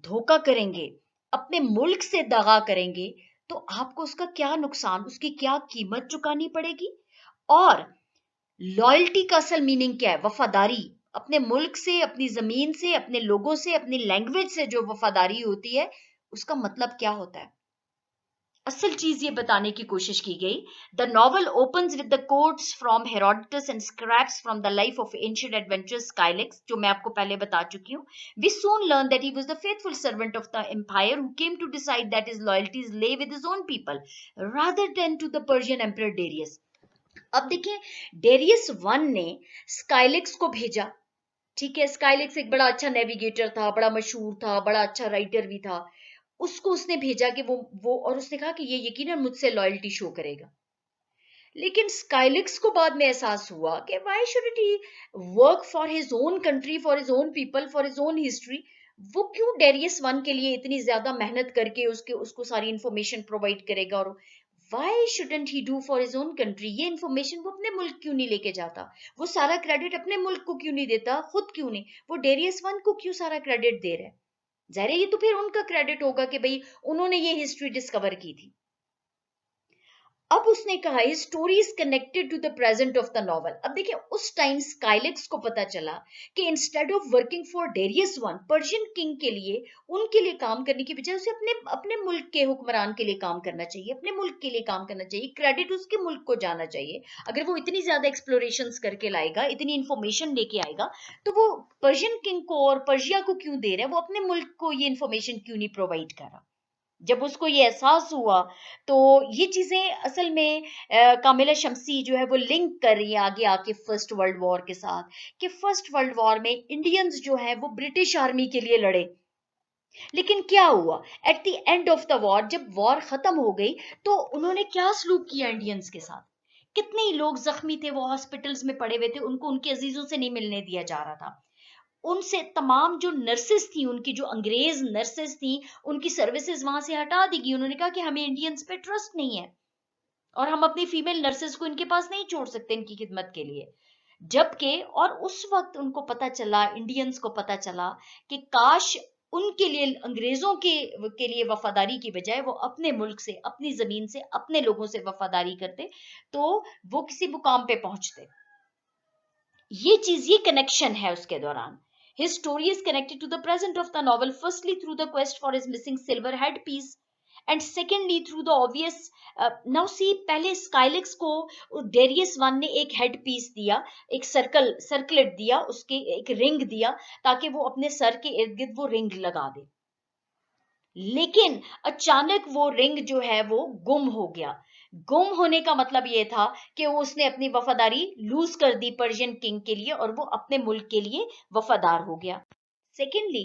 धोखा करेंगे, अपने मुल्क से दगा करेंगे, तो आपको उसका क्या नुकसान, उसकी क्या कीमत चुकानी पड़ेगी। और लॉयल्टी का असल मीनिंग क्या है? वफादारी, अपने मुल्क से, अपनी जमीन से, अपने लोगों से, अपनी लैंग्वेज से जो वफादारी होती है, उसका मतलब क्या होता है। असल चीज ये बताने की कोशिश की गई। The novel opens with the quotes from Herodotus and scraps from the life of ancient adventurers Scylax, जो मैं आपको पहले बता चुकी हूँ। We soon learn that he was the faithful servant of the empire who came to decide that his loyalties lay with his own people rather than to the Persian emperor Darius. अब देखिए, Darius one ने स्काइलेक्स को भेजा। ठीक है, स्काइलेक्स एक बड़ा अच्छा नेविगेटर था, बड़ा मशहूर था, बड़ा अच्छा राइटर भी था। उसको उसने भेजा कि वो और उसने कहा कि ये यकीनन मुझसे लॉयल्टी शो करेगा। लेकिन स्काइलिक्स को बाद में एहसास हुआ कि why shouldn't he work for his own country, for his own people, for his own history. वो क्यों डेरियस वन के लिए इतनी ज्यादा मेहनत करके उसको सारी इंफॉर्मेशन प्रोवाइड करेगा, और why shouldn't he do for his own country, ये इंफॉर्मेशन वो अपने मुल्क क्यों नहीं लेके जाता, वो सारा क्रेडिट अपने मुल्क को क्यों नहीं देता, खुद क्यों नहीं, वो डेरियस वन को क्यों सारा क्रेडिट दे रहा है। जाहिर है ये तो फिर उनका क्रेडिट होगा कि भाई उन्होंने ये हिस्ट्री डिस्कवर की थी। अब उसने कहा ये story is connected to the present of the novel. अब देखिए, उस टाइम स्काइलेक्स को पता चला कि instead of working for Darius one, Persian king के लिए, उनके लिए काम करने की बजाय उसे अपने अपने मुल्क के हुक्मरान के लिए काम करना चाहिए, अपने मुल्क के लिए काम करना चाहिए, क्रेडिट उसके मुल्क को जाना चाहिए। अगर वो इतनी ज्यादा एक्सप्लोरेशंस करके लाएगा, इतनी इंफॉर्मेशन लेके आएगा, तो वो पर्शियन किंग को और पर्शिया को क्यों दे रहा है, वो अपने मुल्क को ये इंफॉर्मेशन क्यों नहीं प्रोवाइड कर रहा। जब उसको ये एहसास हुआ, तो ये चीजें असल में कामिला शम्सी जो है वो लिंक कर रही है आगे आके फर्स्ट वर्ल्ड वॉर के साथ, कि फर्स्ट वर्ल्ड वॉर में इंडियंस जो है वो ब्रिटिश आर्मी के लिए लड़े। लेकिन क्या हुआ at the end of the war, जब वॉर खत्म हो गई, तो उन्होंने क्या सलूक किया इंडियंस के साथ। कितने ही लोग जख्मी थे, वो हॉस्पिटल्स में पड़े हुए थे, उनको उनके अजीजों से नहीं मिलने दिया जा रहा था। उनसे तमाम जो नर्सेस थी, उनकी जो अंग्रेज नर्सेस थी, उनकी सर्विसेज वहां से हटा दी गई। उन्होंने कहा कि हमें इंडियंस पे ट्रस्ट नहीं है और हम अपनी फीमेल नर्सेस को इनके पास नहीं छोड़ सकते इनकी खिदमत के लिए। जबकि और उस वक्त उनको पता चला, इंडियंस को पता चला कि काश उनके लिए, अंग्रेजों के लिए वफादारी की बजाय वो अपने मुल्क से, अपनी जमीन से, अपने लोगों से वफादारी करते, तो वो किसी मुकाम पे पहुंचते। ये चीज, ये कनेक्शन है उसके दौरान। His story is connected to the present of the novel, firstly through the quest for his missing silver headpiece, and secondly through the obvious now see, पहले स्काइलेक्स को डेरियस वन ने एक हेड पीस दिया, एक circlet दिया, उसके एक ring दिया, ताकि वो अपने सर के इर्द गिर्द वो रिंग लगा दे। लेकिन अचानक वो रिंग जो है वो गुम हो गया। गुम होने का मतलब ये था कि उसने अपनी वफादारी लूज कर दी पर्शियन किंग के लिए, और वो अपने मुल्क के लिए वफादार हो गया। सेकेंडली,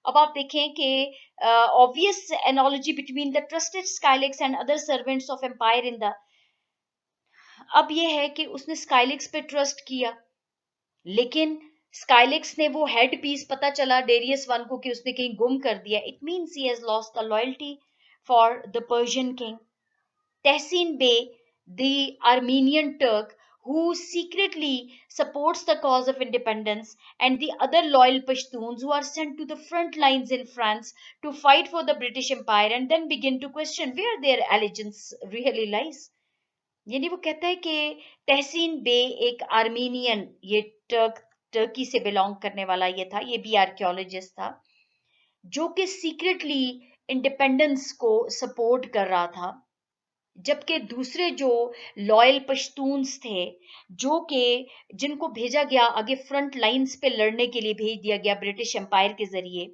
अब आप देखें कि obvious analogy between the trusted Scylax and other servants of empire in the, अब ये है कि उसने स्काइलेक्स पे ट्रस्ट किया, लेकिन स्काइलेक्स ने वो हेड पीस, पता चला डेरियस वन को कि उसने कहीं गुम कर दिया। It means he has lost the loyalty for the Persian king. Tahsin Bey, the Armenian Turk, who secretly supports the cause of independence, and the other loyal Pashtuns who are sent to the front lines in France to fight for the British Empire and then begin to question where their allegiance really lies. यानी वो कहता है कि तहसीन बे एक Armenian, ये Turkey से belong करने वाला ये था, ये भी आर्कियोलॉजिस्ट था, जो कि सीक्रेटली इंडिपेंडेंस को सपोर्ट कर रहा था, जबकि दूसरे जो लॉयल पश्तून्स थे, जो कि जिनको भेजा गया आगे फ्रंट लाइंस पे लड़ने के लिए भेज दिया गया ब्रिटिश एम्पायर के जरिए,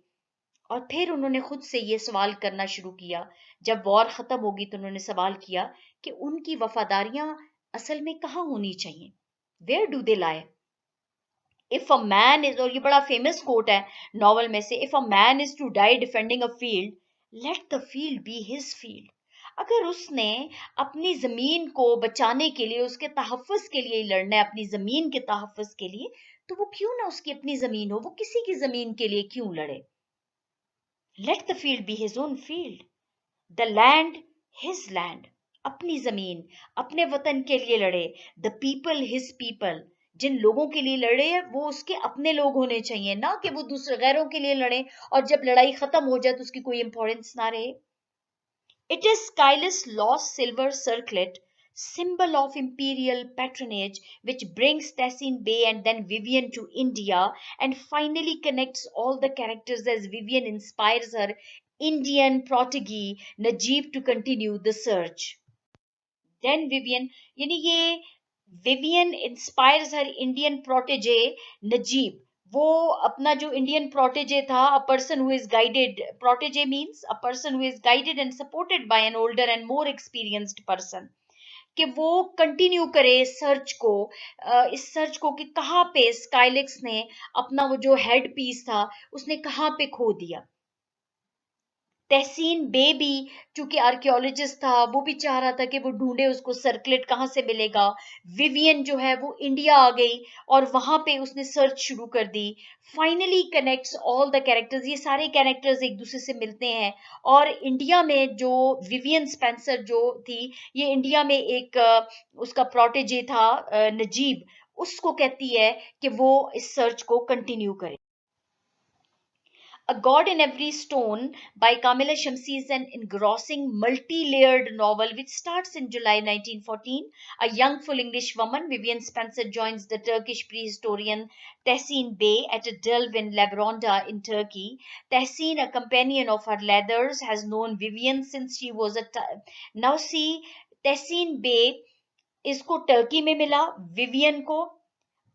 और फिर उन्होंने खुद से ये सवाल करना शुरू किया, जब वॉर खत्म होगी तो उन्होंने सवाल किया कि उनकी वफादारियां असल में कहाँ होनी चाहिए, where do they lie. If a man is, और ये बड़ा फेमस कोट है नॉवल में से, if a man is to die defending a field, let the field be his field. अगर उसने अपनी जमीन को बचाने के लिए, उसके तहफ़्फ़ुज़ के लिए लड़ना है, अपनी जमीन के तहफ़्फ़ुज़ के लिए, तो वो क्यों ना उसकी अपनी जमीन हो, वो किसी की जमीन के लिए क्यों लड़े। Late the field be his own field, the land his land, अपनी जमीन, अपने वतन के लिए लड़े, द पीपल हिज पीपल, जिन लोगों के लिए लड़े वो उसके अपने लोग होने चाहिए, ना कि वो दूसरे गैरों के लिए लड़े और जब लड़ाई खत्म हो जाए तो उसकी कोई इंपॉर्टेंस ना रहे। It is Skylas' lost silver circlet, symbol of imperial patronage, which brings Tessin Bey and then Vivian to India and finally connects all the characters as Vivian inspires her Indian protege Najib to continue the search. Then Vivian, यानी ये Vivian inspires her Indian protege Najib. वो अपना जो Indian protégé था, a person who is guided, protégé means a person who is guided and supported by an older and more experienced person, कि वो continue करे search को, इस search को कि कहाँ पे स्काइलेक्स ने अपना वो जो हेड पीस था उसने कहाँ पे खो दिया। तहसीन बे भी, चूंकि आर्कियोलॉजिस्ट था, वो भी चाह रहा था कि वो ढूंढे उसको सर्कलेट कहाँ से मिलेगा। विवियन जो है वो इंडिया आ गई और वहां पे उसने सर्च शुरू कर दी। Finally connects all the characters, ये सारे कैरेक्टर्स एक दूसरे से मिलते हैं, और इंडिया में जो विवियन स्पेंसर जो थी, ये इंडिया में एक उसका प्रोटेजे था नजीब, उसको कहती है कि वो इस सर्च को कंटिन्यू करे। A God in Every Stone by Kamila Shamsi is an engrossing, multi-layered novel which starts in July 1914. A young full English woman, Vivian Spencer, joins the Turkish prehistorian Tehsin Bey at a delve in Labronda in Turkey. Tehsin, a companion of her leathers, has known Vivian since she was a now see, Tehsin Bey इसको Turkey में मिला Vivian को,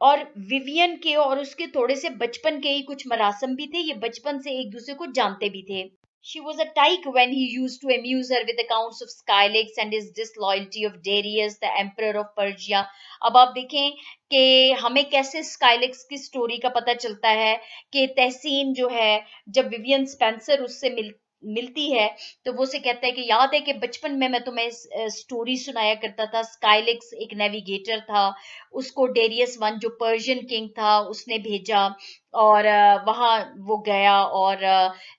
और Vivian के और उसके थोड़े से बचपन के ही कुछ मरासम भी थे, ये बचपन से एक दूसरे को जानते भी थे। She was a tyke when he used to amuse her with accounts of Skylax and his disloyalty of Darius, the emperor of Persia. अब आप देखें कि हमें कैसे स्काइलेक्स की स्टोरी का पता चलता है कि तहसीन जो है, जब विवियन स्पेंसर उससे मिलती है तो वो से कहता है कि याद है कि बचपन में मैं तुम्हें स्टोरी सुनाया करता था, स्काइलेक्स एक नेविगेटर था, उसको डेरियस वन जो पर्शियन किंग था उसने भेजा, और वहां वो गया और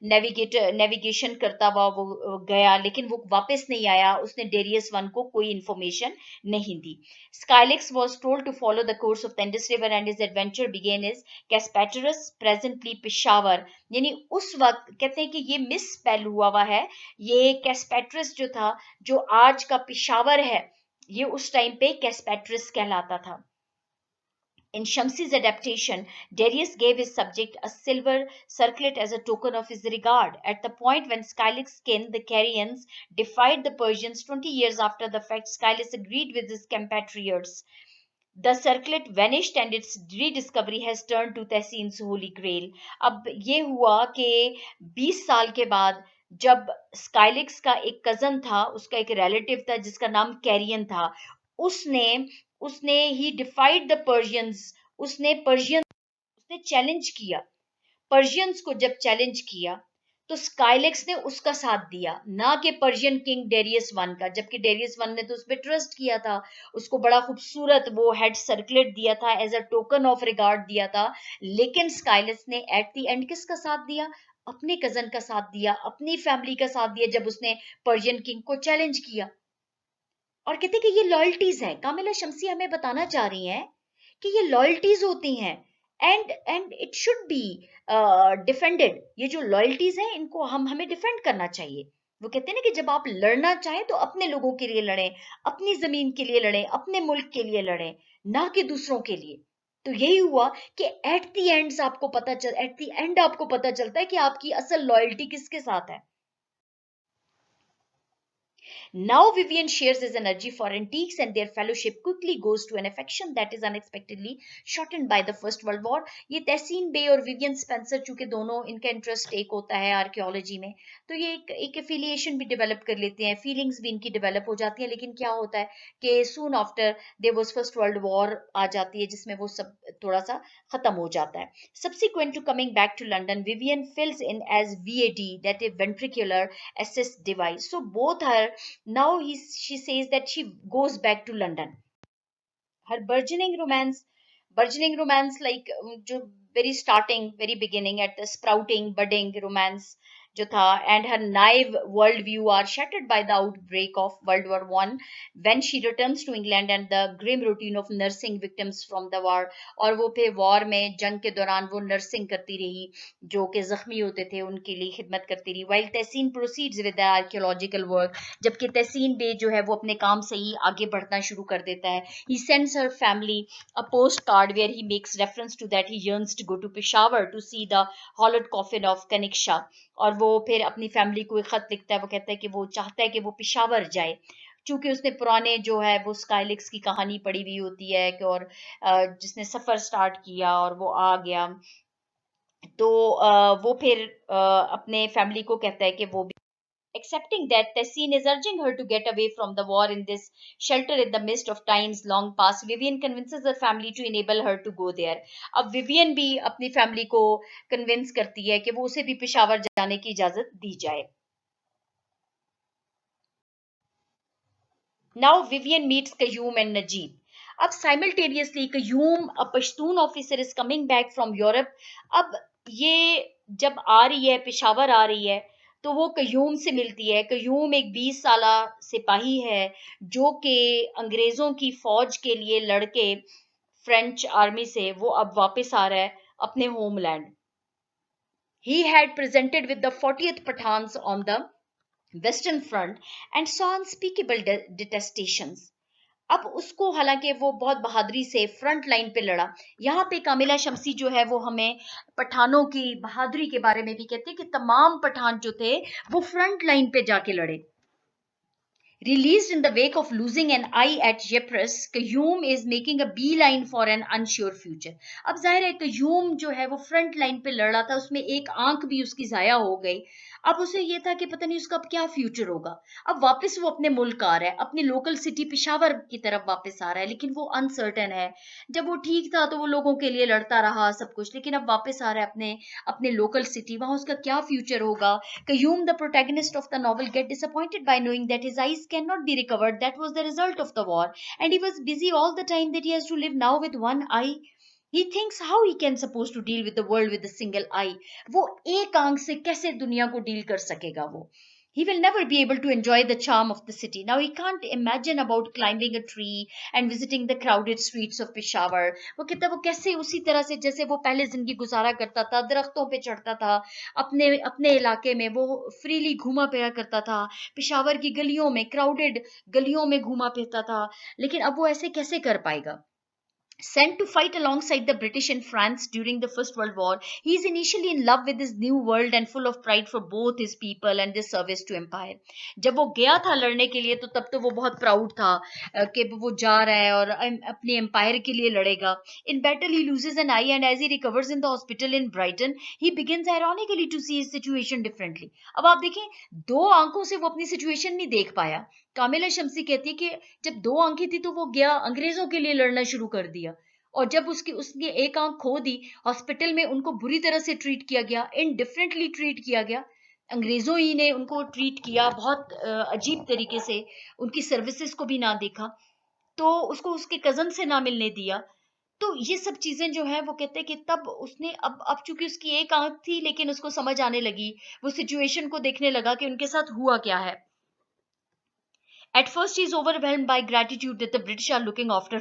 नेविगेशन करता हुआ वो गया, लेकिन वो वापस नहीं आया, उसने डेरियस वन को कोई इंफॉर्मेशन नहीं दी। Scylax was told to follow the course of Tendis river and his adventure begin is Caspatyrus, presently Peshawar. यानी उस वक्त कहते हैं कि ये मिस स्पेल हुआ है, ये कैस्पेट्रस जो था, जो आज का पेशावर है, ये उस टाइम पे कैस्पेट्रस कहलाता था। In Shamsi's adaptation, Darius gave his subject a silver circlet as a token of his regard. At the point when Skylax's kin, the Carians, defied the Persians 20 years after the fact, Skylas agreed with his compatriots. The circlet vanished and its rediscovery has turned to Tehsin's holy grail. अब ये हुआ कि 20 साल के बाद जब स्काइलिक्स का एक कजन था, उसका एक रिलेटिव था जिसका नाम कैरियन था, उसने उसने ही डिफाइड द पर्शियंस, उसने चैलेंज किया, पर्शियंस को जब चैलेंज किया तो स्काइलेक्स ने उसका साथ दिया, ना कि पर्शियन किंग डेरियस वन का, जबकि डेरियस वन ने तो उस पर ट्रस्ट किया था, उसको बड़ा खूबसूरत वो हेड सर्कलेट दिया था, as a token of regard दिया था, लेकिन स्काइलेक्स ने एट द एंड किसका साथ दिया, अपने कजन का साथ दिया, अपनी फैमिली का साथ दिया, जब उसने पर्शियन किंग को चैलेंज किया। और कहते हैं कि ये लॉयल्टीज हैं। कामिला शम्सी हमें बताना चाह रही हैं कि ये लॉयल्टीज होती हैं, and it should be defended. ये जो लॉयल्टीज हैं इनको हमें डिफेंड करना चाहिए। वो कहते हैं ना कि जब आप लड़ना चाहें तो अपने लोगों के लिए लड़ें, अपनी जमीन के लिए लड़ें, अपने मुल्क के लिए लड़ें, ना कि दूसरों के लिए। तो यही हुआ कि एट द एंड आपको पता चलता है कि आपकी असल लॉयल्टी किसके साथ है। Now Vivian shares his energy for antiques, and their fellowship quickly goes to an affection that is unexpectedly shortened by the First World War. ये तहसीन बे और विवियन स्पेंसर, चूंकि दोनों इनका इंटरेस्ट एक होता है आर्कियोलॉजी में, तो ये एक एफिलिएशन भी डेवलप कर लेते हैं, फीलिंग्स भी इनकी डेवलप हो जाती हैं। लेकिन क्या होता है कि soon after there was First World War आ जाती है, जिसमें वो सब थोड़ा सा खत्म हो जाता है। Subsequent to coming back to London, Vivian fills in as VAD, that is ventricular assist device. So both are now she says that she goes back to London. Her burgeoning romance, like जो very starting, very beginning, at the sprouting budding romance जो था, and her naive worldview are shattered by the outbreak of World War One, when she returns to England and the grim routine of nursing victims from the war. और वो फिर war में, जंग के दौरान वो नर्सिंग करती रही, जो कि जख्मी होते थे उनके लिए खिदमत करती रही। while Tehseen proceeds with the archaeological work, जबकि तहसीन बे जो है वो अपने काम से ही आगे बढ़ना शुरू कर देता है। He sends her family a postcard where he makes reference to that he yearns to go to Peshawar to see the hollowed coffin of Kanik Shah. और वो फिर अपनी फैमिली को एक खत लिखता है, वो कहता है कि वो चाहता है कि वो पिशावर जाए, चूंकि उसने पुराने जो है वो स्काईलिक्स की कहानी पढ़ी हुई होती है कि, और जिसने सफर स्टार्ट किया और वो आ गया, तो वो फिर अपने फैमिली को कहता है कि वो भी accepting that Tessin is urging her to get away from the war in this shelter in the midst of times long past. Vivian convinces her family to enable her to go there. अब Vivian भी अपनी family को convince करती है कि वो उसे भी पेशावर जाने की इजाजत दी जाए। Now Vivian meets Qayyum and Najib. अब simultaneously Qayyum, a Pashtun officer, is coming back from Europe. अब ये जब आ रही है, पेशावर आ रही है, तो वो कयूम से मिलती है। कयूम एक 20 साला सिपाही है जो कि अंग्रेजों की फौज के लिए लड़के फ्रेंच आर्मी से वो अब वापस आ रहा है अपने homeland. He had presented with the 40th Pathans on the Western Front and saw unspeakable detestations. अब उसको, हालांकि वो बहुत बहादुरी से फ्रंट लाइन पे लड़ा। यहाँ पे कामिला शम्सी जो है वो हमें पठानों की बहादुरी के बारे में भी कहते हैं कि तमाम पठान जो थे वो फ्रंट लाइन पे जाके लड़े। Released in the wake of losing an eye at Ypres, Qayyum is making a beeline for an unsure future. अब जाहिर है कयूम जो है वो फ्रंट लाइन पे लड़ रहा था, उसमें एक आंख भी उसकी जाया हो गई। अब उसे ये था कि पता नहीं उसका अब क्या फ्यूचर होगा। अब वापस वो अपने मुल्क आ रहा है, अपनी लोकल सिटी पिशावर की तरफ वापस आ रहा है, लेकिन वो अनसर्टन है। जब वो ठीक था तो वो लोगों के लिए लड़ता रहा सब कुछ, लेकिन अब वापस आ रहा है अपने अपने लोकल सिटी, वहां उसका क्या फ्यूचर होगा। Qayyum, the protagonist of the novel, get disappointed by knowing that his eyes cannot be recovered. That was the result of the war, and he was busy all the time that he has to live now with one eye. He thinks how he can supposed to deal with the world with a single eye. वो एक आंख से कैसे दुनिया को deal कर सकेगा वो? He will never be able to enjoy the charm of the city. Now he can't imagine about climbing a tree and visiting the crowded streets of Peshawar. वो कहता वो कैसे उसी तरह से जैसे वो पहले जिंदगी गुजारा करता था, दरख्तों पे चढ़ता था, अपने अपने इलाके में वो फ्रीली घूमा फिरा करता था, पेशावर की गलियों में, क्राउडेड गलियों में घूमा फिरता था, लेकिन अब वो ऐसे कैसे कर पाएगा? Sent to fight alongside the British in France during the First World War, he is initially in love with his new world and full of pride for both his people and their service to empire. जब वो गया था लड़ने के लिए तो तब तो वो बहुत प्राउड था कि वो जा रहा है और अपने एम्पायर के लिए लड़ेगा। In battle he loses an eye, and as he recovers in the hospital in Brighton, he begins ironically to see his situation differently. अब आप देखें, दो आंखों से वो अपनी सिचुएशन नहीं देख पाया। कामिला शम्सी कहती है कि जब दो आंखें थी तो वो गया अंग्रेजों के लिए लड़ना शुरू कर दिया, और जब उसकी उसने एक आंख खो दी, हॉस्पिटल में उनको बुरी तरह से ट्रीट किया गया, इनडिफरेंटली ट्रीट किया गया। अंग्रेजों ही ने उनको ट्रीट किया बहुत अजीब तरीके से, उनकी सर्विसेज को भी ना देखा, तो उसको उसके कजन से ना मिलने दिया। तो ये सब चीजें जो है वो कहते हैं कि तब उसने, अब चूंकि उसकी एक आंख थी लेकिन उसको समझ आने लगी, वो सिचुएशन को देखने लगा कि उनके साथ हुआ क्या है। At first, he is overwhelmed by gratitude that the British are looking after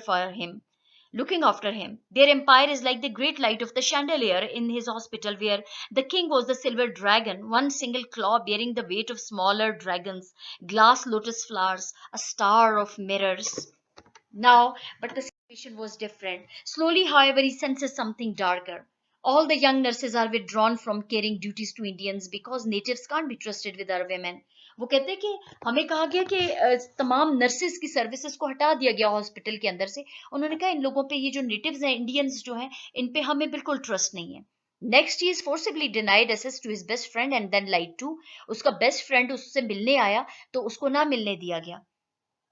him. Their empire is like the great light of the chandelier in his hospital, where the king was the silver dragon, one single claw bearing the weight of smaller dragons, glass lotus flowers, a star of mirrors. Now, but the situation was different. Slowly, however, he senses something darker. All the young nurses are withdrawn from carrying duties to Indians because natives can't be trusted with our women. वो कहते हैं कि हमें कहा गया कि तमाम nurses की सर्विसेज को हटा दिया गया हॉस्पिटल के अंदर से. उन्होंने कहा इन लोगों पे, ये जो नेटिव्स हैं, इंडियंस जो हैं, इन पे हमें बिल्कुल ट्रस्ट नहीं है. Next he is forcibly denied access to his best friend and then lied to. उसका बेस्ट फ्रेंड उससे मिलने आया तो उसको ना मिलने दिया गया.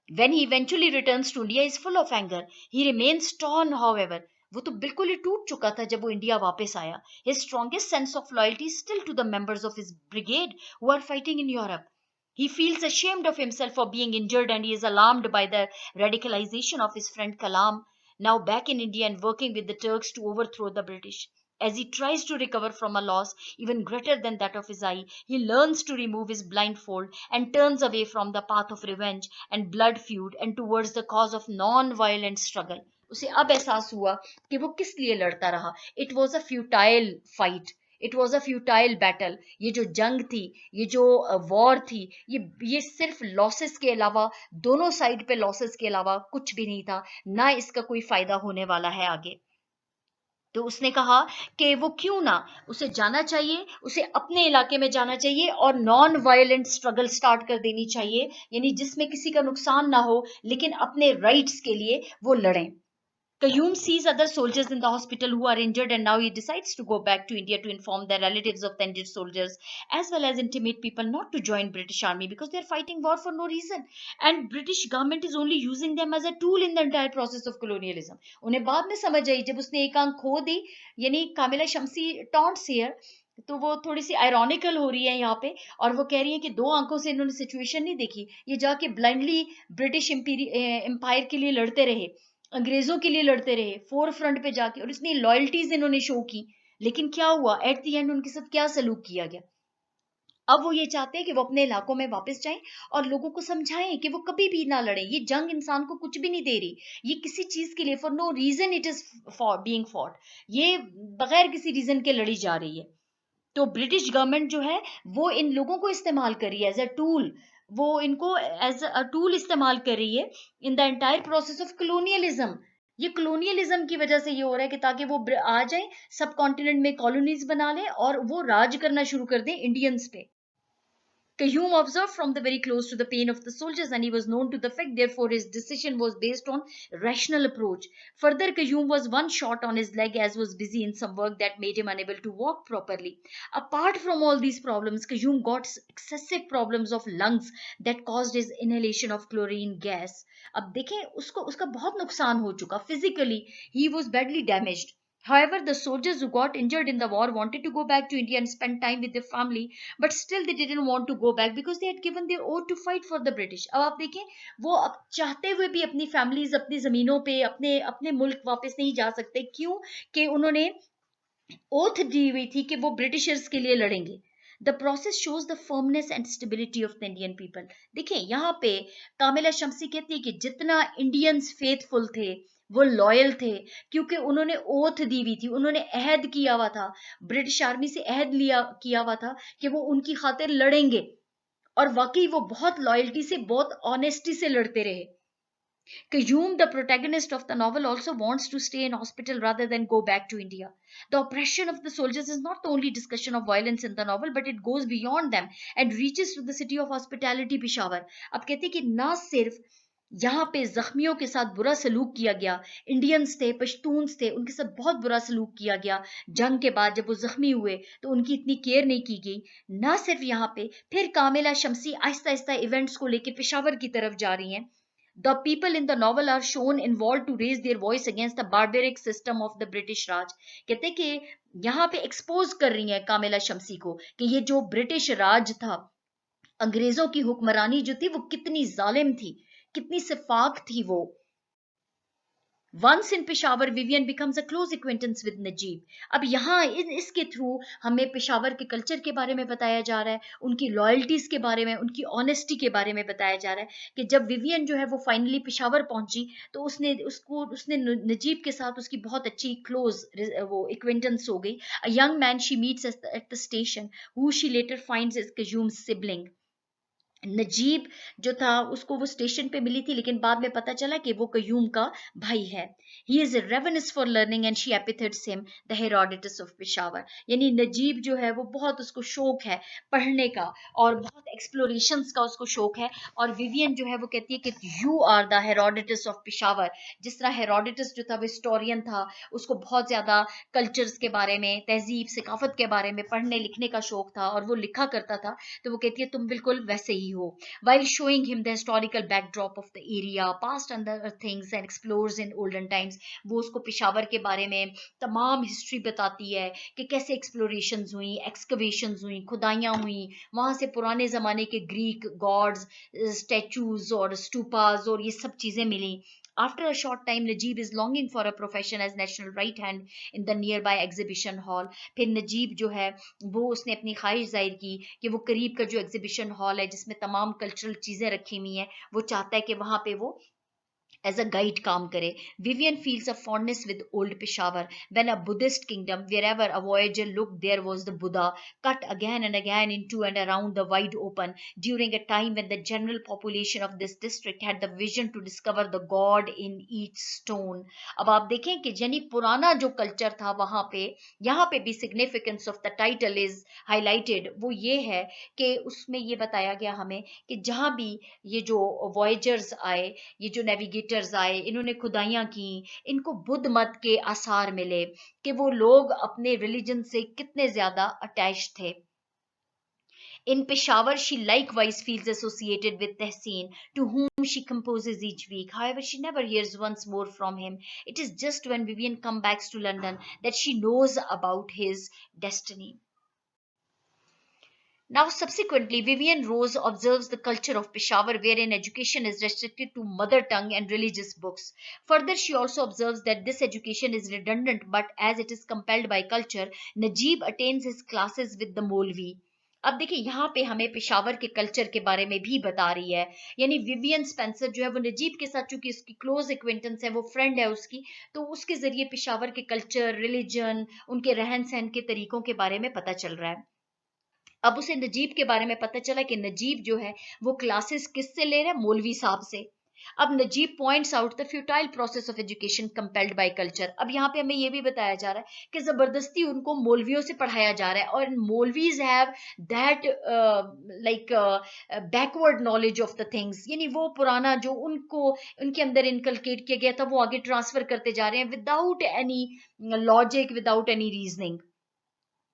When he eventually returns to India, he is full of anger. He remains torn, however. वो तो बिल्कुल ही टूट चुका था जब वो इंडिया वापस आया. His strongest sense of loyalty is still to the members of his brigade who are fighting in Europe. He feels ashamed of himself for being injured, and he is alarmed by the radicalization of his friend Kalam, now back in India and working with the Turks to overthrow the British. As he tries to recover from a loss even greater than that of his eye, he learns to remove his blindfold and turns away from the path of revenge and blood feud and towards the cause of non-violent struggle. उसे अब एहसास हुआ कि वो किस लिए लड़ता रहा. It was a futile fight. It was a futile battle. ये जो जंग थी, ये जो वॉर थी, ये सिर्फ लॉसेस के अलावा, दोनों साइड पे लॉसेस के अलावा कुछ भी नहीं था. ना इसका कोई फायदा होने वाला है आगे. तो उसने कहा कि वो क्यों ना, उसे जाना चाहिए, उसे अपने इलाके में जाना चाहिए और नॉन वायलेंट स्ट्रगल स्टार्ट कर देनी चाहिए, यानी जिसमें किसी का नुकसान ना हो, लेकिन अपने राइट्स के लिए वो लड़ें. Qayyum sees other soldiers in the hospital who are injured, and now he decides to go back to India to inform the relatives of the injured soldiers, as well as intimate people not to join British army because they are fighting war for no reason, and British government is only using them as a tool in the entire process of colonialism. उन्हें बाद में समझ आई जब उसने एक आंख खो दी, यानी कामिला शम्सी taunts here, तो वो थोड़ी सी आयरॉनिकल हो रही है यहाँ पे, और वो कह रही है कि दो आंखों से इन्होंने सिचुएशन नहीं देखी, ये जाके ब्लाइंडली ब्रिटिश एम्पायर के लिए लड़ते रहे, अंग्रेजों के लिए लड़ते रहे फोर फ्रंट पे जाके, और इतनी लॉयल्टीज इन्होंने शो की, लेकिन क्या हुआ एट द एंड, उनके साथ क्या सलूक किया गया. अब वो ये चाहते हैं कि वो अपने इलाकों में वापस जाएं और लोगों को समझाएं कि वो कभी भी ना लड़ें. ये जंग इंसान को कुछ भी नहीं दे रही, ये किसी चीज के लिए for no reason it is for being fought, ये बगैर किसी रीजन के लड़ी जा रही है. तो ब्रिटिश गवर्नमेंट जो है वो इन लोगों को इस्तेमाल कर रही है एज अ टूल, वो इनको एज अ टूल इस्तेमाल कर रही है in the entire process of colonialism. ये कलोनियलिज्म की वजह से ये हो रहा है कि ताकि वो आ जाए, सब कॉन्टिनेंट में कॉलोनीज बना लें और वो राज करना शुरू कर दें इंडियंस पे. Hume observed from the very close to the pain of the soldiers, and he was known to the fact, therefore his decision was based on rational approach. Further, Hume was one shot on his leg as was busy in some work that made him unable to walk properly. Apart from all these problems, Hume got excessive problems of lungs that caused his inhalation of chlorine gas. अब देखें उसको, उसका बहुत नुकसान हो चुका, physically he was badly damaged. However, the soldiers who got injured in the war wanted to go back to India and spend time with their family, but still they didn't want to go back because they had given their oath to fight for the British. अब आप देखें, वो अब चाहते हुए भी अपनी families, अपनी जमीनों पे, अपने अपने मुल्क वापस नहीं जा सकते. क्यों? कि उन्होंने ओथ दी हुई थी कि वो ब्रिटिशर्स के लिए लड़ेंगे. The process shows the firmness and stability of the Indian people. देखिए यहाँ पे कामिला शम्सी कहती है कि जितना इंडियंस फेथफुल थे, वो लॉयल थे, क्योंकि उन्होंने ओथ दी हुई थी, उन्होंने अहद किया हुआ था, ब्रिटिश आर्मी से अहद लिया किया हुआ था कि वो उनकी खातिर लड़ेंगे, और वाकई वो बहुत लॉयल्टी से, बहुत ऑनेस्टी से लड़ते रहे. Kayum, the protagonist of the novel, also wants to stay in hospital rather than go back to India. The oppression of the soldiers is not the only discussion of violence in the novel, but it goes beyond them and reaches to the city of hospitality, Peshawar. अब कहते हैं कि ना सिर्फ यहाँ पे जख्मियों के साथ बुरा सलूक किया गया, इंडियंस थे, पश्तून्स थे, उनके साथ बहुत बुरा सलूक किया गया. जंग के बाद जब वो जख्मी हुए तो उनकी इतनी केयर नहीं की गई. ना सिर्फ यहाँ पे, फिर कामिला शम्सी आहिस्ता आहिस्ता इवेंट्स को लेके पेशावर की तरफ जा रही हैं. The people in the novel are shown involved to raise their voice against the barbaric system of the British Raj. कहते हैं कि यहाँ पे एक्सपोज कर रही है कामिला शम्सी को कि ये जो ब्रिटिश राज था, अंग्रेजों की हुक्मरानी जो थी, वो कितनी जालिम थी, कितनी सिफाक थी वो. Once in Peshawar, Vivian becomes a close acquaintance with Najib. अब यहाँ इसके थ्रू हमें पेशावर के कल्चर के बारे में बताया जा रहा है, उनकी लॉयल्टीज के बारे में, उनकी ऑनेस्टी के बारे में बताया जा रहा है कि जब विवियन जो है वो फाइनली पेशावर पहुंची तो उसने नजीब के साथ उसकी बहुत अच्छी क्लोज वो एक्वेंटेंस हो गई. A young man she meets at the station, who she later finds is Qayyum's sibling. Najeeb जो था उसको वो स्टेशन पे मिली थी, लेकिन बाद में पता चला कि वो कयूम का भाई है. He is रेवनस for learning and she epithets him the Herodotus of Peshawar. यानी नजीब जो है वो बहुत उसको शौक है पढ़ने का और बहुत एक्सप्लोरेशंस का उसको शौक है. और विवियन जो है वो कहती है कि you are the Herodotus of Peshawar. जिस तरह हेरोडोटस जो था वो हिस्टोरियन था, उसको बहुत ज्यादा कल्चर्स के बारे में, तहजीब सकाफत के बारे में पढ़ने लिखने का शौक था और वो लिखा करता था, तो वो कहती है तुम बिल्कुल वैसे ही हो. While showing him the historical backdrop of the area, past and other things, and explores in olden times, वो उसको पेशावर के बारे में तमाम हिस्ट्री बताती है कि कैसे एक्सप्लोरेशंस हुई, एक्सकवेशंस हुई, खुदाइयाँ हुई, वहाँ से पुराने ज़माने के ग्रीक गॉड्स, स्टैचूज और स्टूपाज और ये सब चीज़ें मिली. After a short time, Najib is longing for a profession as national right hand in the nearby exhibition hall. फिर नजीब जो है वो उसने अपनी ख्वाहिश जाहिर की कि वो करीब का जो एग्जीबिशन हॉल है जिसमें तमाम कल्चरल चीज़ें रखी हुई हैं, वो चाहता है कि वहाँ पे वो as a guide काम करे. Vivian feels a fondness with old Peshawar when a Buddhist kingdom, wherever a voyager looked, there was the Buddha, cut again and again into and around the wide open, during a time when the general population of this district had the vision to discover the God in each stone. अब आप देखें कि यानी पुराना जो culture था वहाँ पे, यहाँ पे भी significance of the title is highlighted. वो ये है कि उसमें ये बताया गया हमें कि जहाँ भी ये जो voyagers आए, ये जो नेविगेटर्स आए, इन्होंने खुदाइयाँ की, इनको बुद्ध मत के आसार मिले कि वो लोग अपने रिलीजन से कितने ज्यादा अटैच थे. In Peshawar, she likewise feels associated with Tehseen, to whom she composes each week. However, she never hears once more from him. It is just when Vivian comes back to London that she knows about his destiny. Now, subsequently, Vivian Rose observes the culture of Peshawar, wherein education is restricted to mother tongue and religious books. Further, she also observes that this education is redundant, but as it is compelled by culture, Najib attains his classes with the Molvi. अब देखिए यहाँ पे हमें पेशावर के culture के बारे में भी बता रही है. यानी विवियन स्पेंसर जो है वो नजीब के साथ, चूंकि उसकी क्लोज एक्वेंटेंस है, वो फ्रेंड है उसकी, तो उसके जरिए पेशावर के कल्चर, रिलीजन, उनके रहन सहन के तरीकों के बारे में पता चल रहा है. अब उसे नजीब के बारे में पता चला कि नजीब जो है वो क्लासेस किससे ले रहा है, मौलवी साहब से. अब Najib points out the futile process of education compelled by culture. अब यहाँ पे हमें ये भी बताया जा रहा है कि जबरदस्ती उनको मौलवियों से पढ़ाया जा रहा है, और maulvis have that like backward knowledge of the things. यानी वो पुराना जो उनको उनके अंदर इनकलकेट किया गया था वो आगे ट्रांसफर करते जा रहे हैं without any logic, without any reasoning.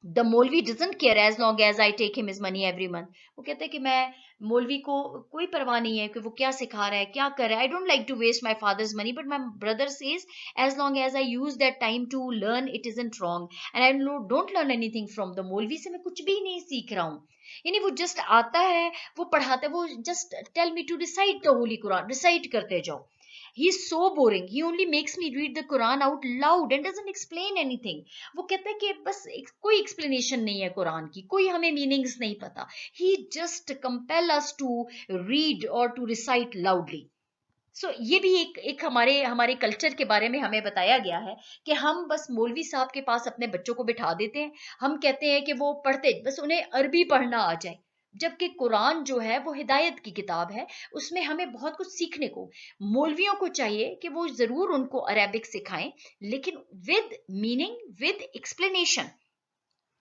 The maulvi doesn't care as long as I take him his money every month. वो कहते हैं कि मैं मौलवी को कोई परवाह नहीं है कि वो क्या सिखा रहा है, क्या कर रहा है. I don't like to waste my father's money, but my brother says as long as I use that time to learn it isn't wrong, and I don't learn anything from the maulvi. से मैं कुछ भी नहीं सीख रहा हूँ. यानी वो जस्ट आता है, वो पढ़ाता है, वो just tell me to recite the holy Quran, recite करते जाओ. He is so boring. He only makes me read the Quran out loud and doesn't explain anything. वो कहता है कि बस कोई explanation नहीं है कुरान की, कोई हमें meanings नहीं पता. He just compel us to read or to recite loudly. So ये भी एक हमारे हमारे कल्चर के बारे में हमें बताया गया है कि हम बस मौलवी साहब के पास अपने बच्चों को बिठा देते हैं. हम कहते हैं कि वो पढ़ते, बस उन्हें अरबी पढ़ना आ जाए, जबकि कुरान जो है वो हिदायत की किताब है, उसमें हमें बहुत कुछ सीखने को. मौलवियों को चाहिए कि वो जरूर उनको अरेबिक सिखाएं, लेकिन with meaning, with explanation.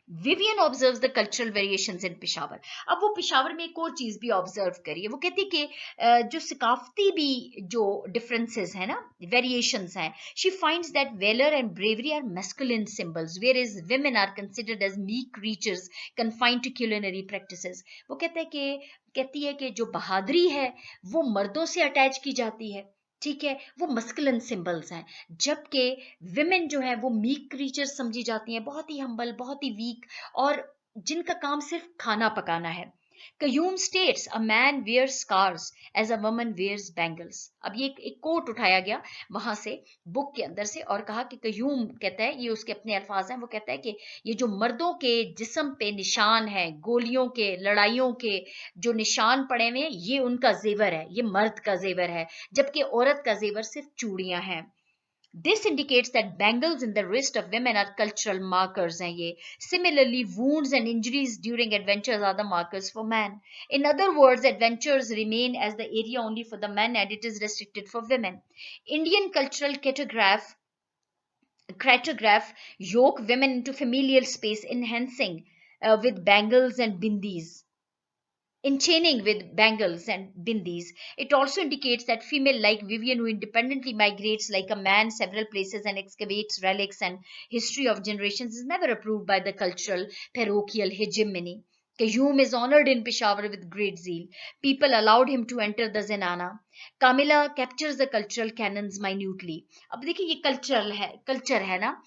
Vivian observe the cultural variations in Peshawar. अब वो पेशावर में एक और चीज भी ऑब्जर्व करिए. वो कहती है कि जो सकाफती भी जो डिफरेंसेस है ना, वेरिएशंस हैं, she finds that valour and bravery are masculine symbols, where is women are considered as meek creatures confined to culinary practices. वो कहती है कि जो बहादुरी है वो मर्दों से अटैच की जाती है, ठीक है, वो मस्कुलिन सिंबल्स हैं, जबकि विमेन जो है वो मीक क्रीचर समझी जाती हैं, बहुत ही हम्बल, बहुत ही वीक, और जिनका काम सिर्फ खाना पकाना है. Qayyum states a man wear scars as a woman wears bangles. अब ये एक कोट उठाया गया वहां से, बुक के अंदर से, और कहा कि कयूम कहता है, ये उसके अपने अल्फाज हैं, वो कहता है कि ये जो मर्दों के जिस्म पे निशान है, गोलियों के, लड़ाइयों के जो निशान पड़े हुए हैं, ये उनका जेवर है, ये मर्द का जेवर है, जबकि औरत का जेवर सिर्फ चूड़ियां हैं। This indicates that bangles in the wrist of women are cultural markers हैं ये. Similarly, wounds and injuries during adventures are the markers for men. In other words, adventures remain as the area only for the men and it is restricted for women. Indian cultural cartograph yoke women into familial space, enhancing with bangles and bindis. Enchaining with bangles and bindis. It also indicates that female like Vivian who independently migrates like a man several places and excavates relics and history of generations is never approved by the cultural parochial hegemony. Qayyum is honored in Peshawar with great zeal. People allowed him to enter the zenana. Kamila captures the cultural canons minutely. अब देखिए ये culture है ना,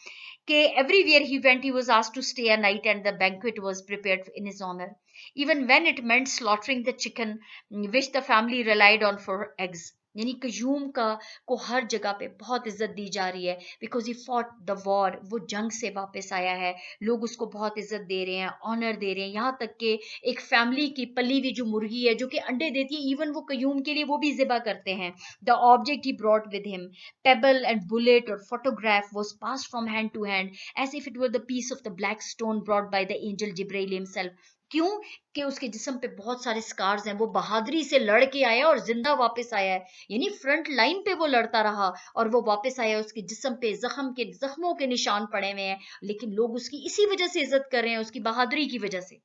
कि everywhere he went he was asked to stay a night and the banquet was prepared in his honor, even when it meant slaughtering the chicken which the family relied on for eggs. यानी कयूम का को हर जगह पे बहुत इज्जत दी जा रही है, because he fought the war, वो जंग से वापस आया है, लोग उसको बहुत इज्जत दे रहे हैं, ऑनर दे रहे हैं, यहाँ तक कि एक फैमिली की पली हुई जो मुर्गी है जो कि अंडे देती है, इवन वो कयूम के लिए वो भी ज़िबा करते हैं. The object he brought with him, pebble and bullet or photograph, was passed from hand to hand as if it were the piece of the black stone brought by the angel Jibreel himself. क्यों? कि उसके जिस्म पे बहुत सारे scars हैं, वो बहादुरी से लड़ के आया और जिंदा वापस आया है, यानी फ्रंट लाइन पे वो लड़ता रहा और वो वापस आया, उसके जिस्म पे जख्मों के निशान पड़े हुए हैं, लेकिन लोग उसकी इसी वजह से इज्जत कर रहे हैं, उसकी बहादुरी की वजह से.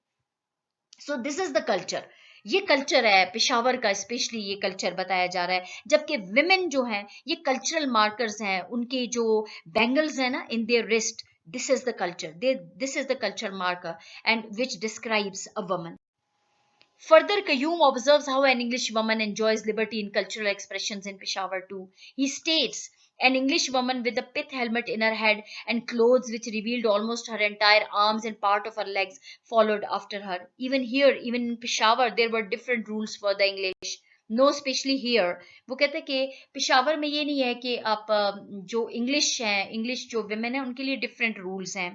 So this is the culture. ये कल्चर है पेशावर का, स्पेशली ये कल्चर बताया जा रहा है. जबकि विमेन जो हैं ये कल्चरल मार्कर्स हैं, उनके जो बैंगल्स हैं ना in their wrist, this is the culture, this is the culture marker and which describes a woman. Further, Qayyum observes how an English woman enjoys liberty in cultural expressions in Peshawar too. He states, an English woman with a pith helmet in her head and clothes which revealed almost her entire arms and part of her legs followed after her. Even here, even in Peshawar, there were different rules for the English. No specially here. वो कहते हैं कि पेशावर में ये नहीं है कि आप जो इंग्लिश हैं, इंग्लिश जो विमेन है उनके लिए डिफरेंट रूल्स हैं.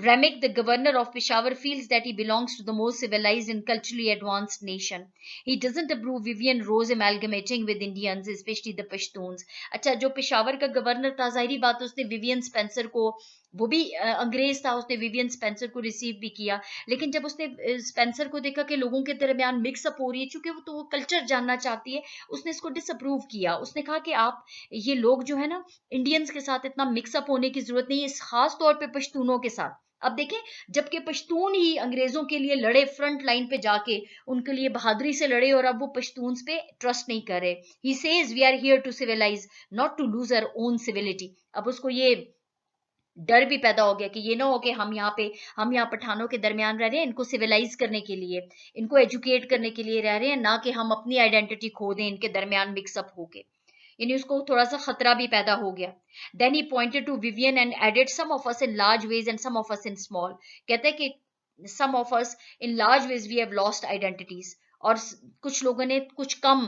Ramik, the governor of Peshawar, feels that he belongs to the most civilized and culturally advanced nation. He doesn't approve Vivian Rose amalgamating with Indians, especially the Pashtuns. अच्छा, जो पेशावर का governor था, जाहिर बात उसने Vivian Spencer को, वो भी अंग्रेज था, उसने विवियन स्पेंसर को रिसीव भी किया, लेकिन जब उसने स्पेंसर को देखा कि लोगों के दरमियान मिक्सअप हो रही है, चूंकि वो तो वो कल्चर जानना चाहती है, उसने इसको डिसअप्रूव किया. उसने कहा कि आप ये लोग जो है ना, इंडियंस के साथ इतना मिक्सअप होने की जरूरत नहीं है, इस खास तौर पे पश्तूनों के साथ. अब देखें, जबकि पश्तून ही अंग्रेजों के लिए लड़े, फ्रंट लाइन पे जाके उनके लिए बहादुरी से लड़े, और अब वो पश्तून पे ट्रस्ट नहीं कर रहे. He says we are here to civilise, not to lose our own civility. अब उसको ये डर भी पैदा हो गया कि ये ना हो कि हम यहाँ पठानों के दरमियान रह रहे हैं, इनको सिविलाइज करने के लिए, इनको एजुकेट करने के लिए रह रहे हैं, ना कि हम अपनी आइडेंटिटी खो दें इनके दरमियान मिक्सअप होके. यानी उसको थोड़ा सा खतरा भी पैदा हो गया. Then he pointed to Vivian and added some of us in large ways and some of us in small. कहते हैं कि some of us in large ways we have lost identities, और कुछ लोगों ने कुछ कम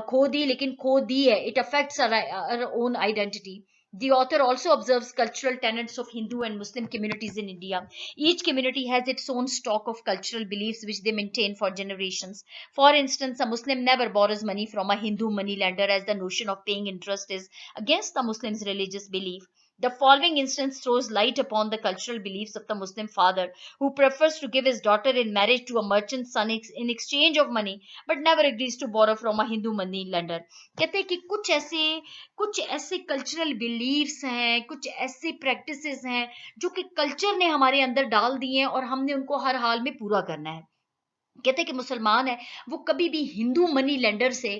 खो दी, लेकिन खो दी है. It affects our own identity. The author also observes cultural tenets of Hindu and Muslim communities in India. Each community has its own stock of cultural beliefs which they maintain for generations. For instance, a Muslim never borrows money from a Hindu moneylender, as the notion of paying interest is against the Muslim's religious belief. The following instance throws light upon the cultural beliefs of the Muslim father who prefers to give his daughter in marriage to a merchant son in exchange of money, but never agrees to borrow from a Hindu money lender. कहते हैं कि कुछ ऐसे cultural beliefs हैं, कुछ ऐसे practices हैं जो कि कल्चर ने हमारे अंदर डाल दिए हैं और हमने उनको हर हाल में पूरा करना है. कहते हैं कि मुसलमान है वो कभी भी हिंदू मनी लेंडर से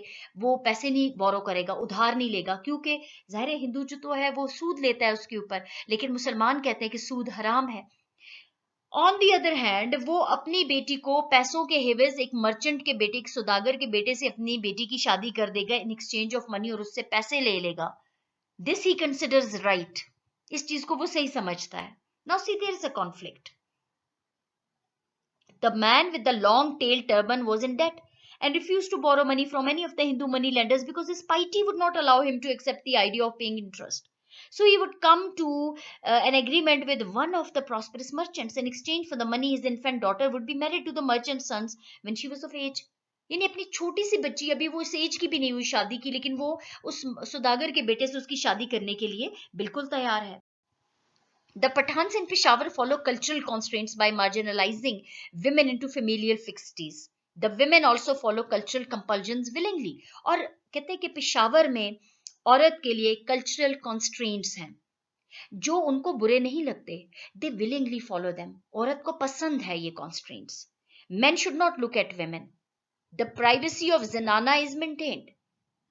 वो पैसे नहीं बोरो करेगा, उधार नहीं लेगा, क्योंकि जाहिर है हिंदू जो तो है वो सूद लेता है उसके ऊपर, लेकिन मुसलमान कहते हैं कि सूद हराम है. ऑन दी अदर हैंड वो अपनी बेटी को पैसों के हेवज एक मर्चेंट के बेटे, एक सौदागर के बेटे से अपनी बेटी की शादी कर देगा इन एक्सचेंज ऑफ मनी, और उससे पैसे ले लेगा. This he considers right. इस चीज को वो सही समझता है. Now see there is a conflict. The man with the long tailed turban was in debt and refused to borrow money from any of the Hindu money lenders because his piety would not allow him to accept the idea of paying interest. So he would come to an agreement with one of the prosperous merchants. In exchange for the money, his infant daughter would be married to the merchant's sons when she was of age. यानी अपनी छोटी सी बच्ची, अभी वो इस as की भी नहीं हुई शादी की, लेकिन वो उस सुदागर के बेटे से उसकी शादी करने के लिए बिल्कुल तैयार है. The Pathans in Peshawar follow cultural constraints by marginalizing women into familial fixties. The women also follow cultural compulsions willingly. और कहते हैं कि पेशावर में औरत के लिए cultural constraints हैं जो उनको बुरे नहीं लगते. They willingly follow them. औरत को पसंद है ये constraints. Men should not look at women. The privacy of Zenana is maintained.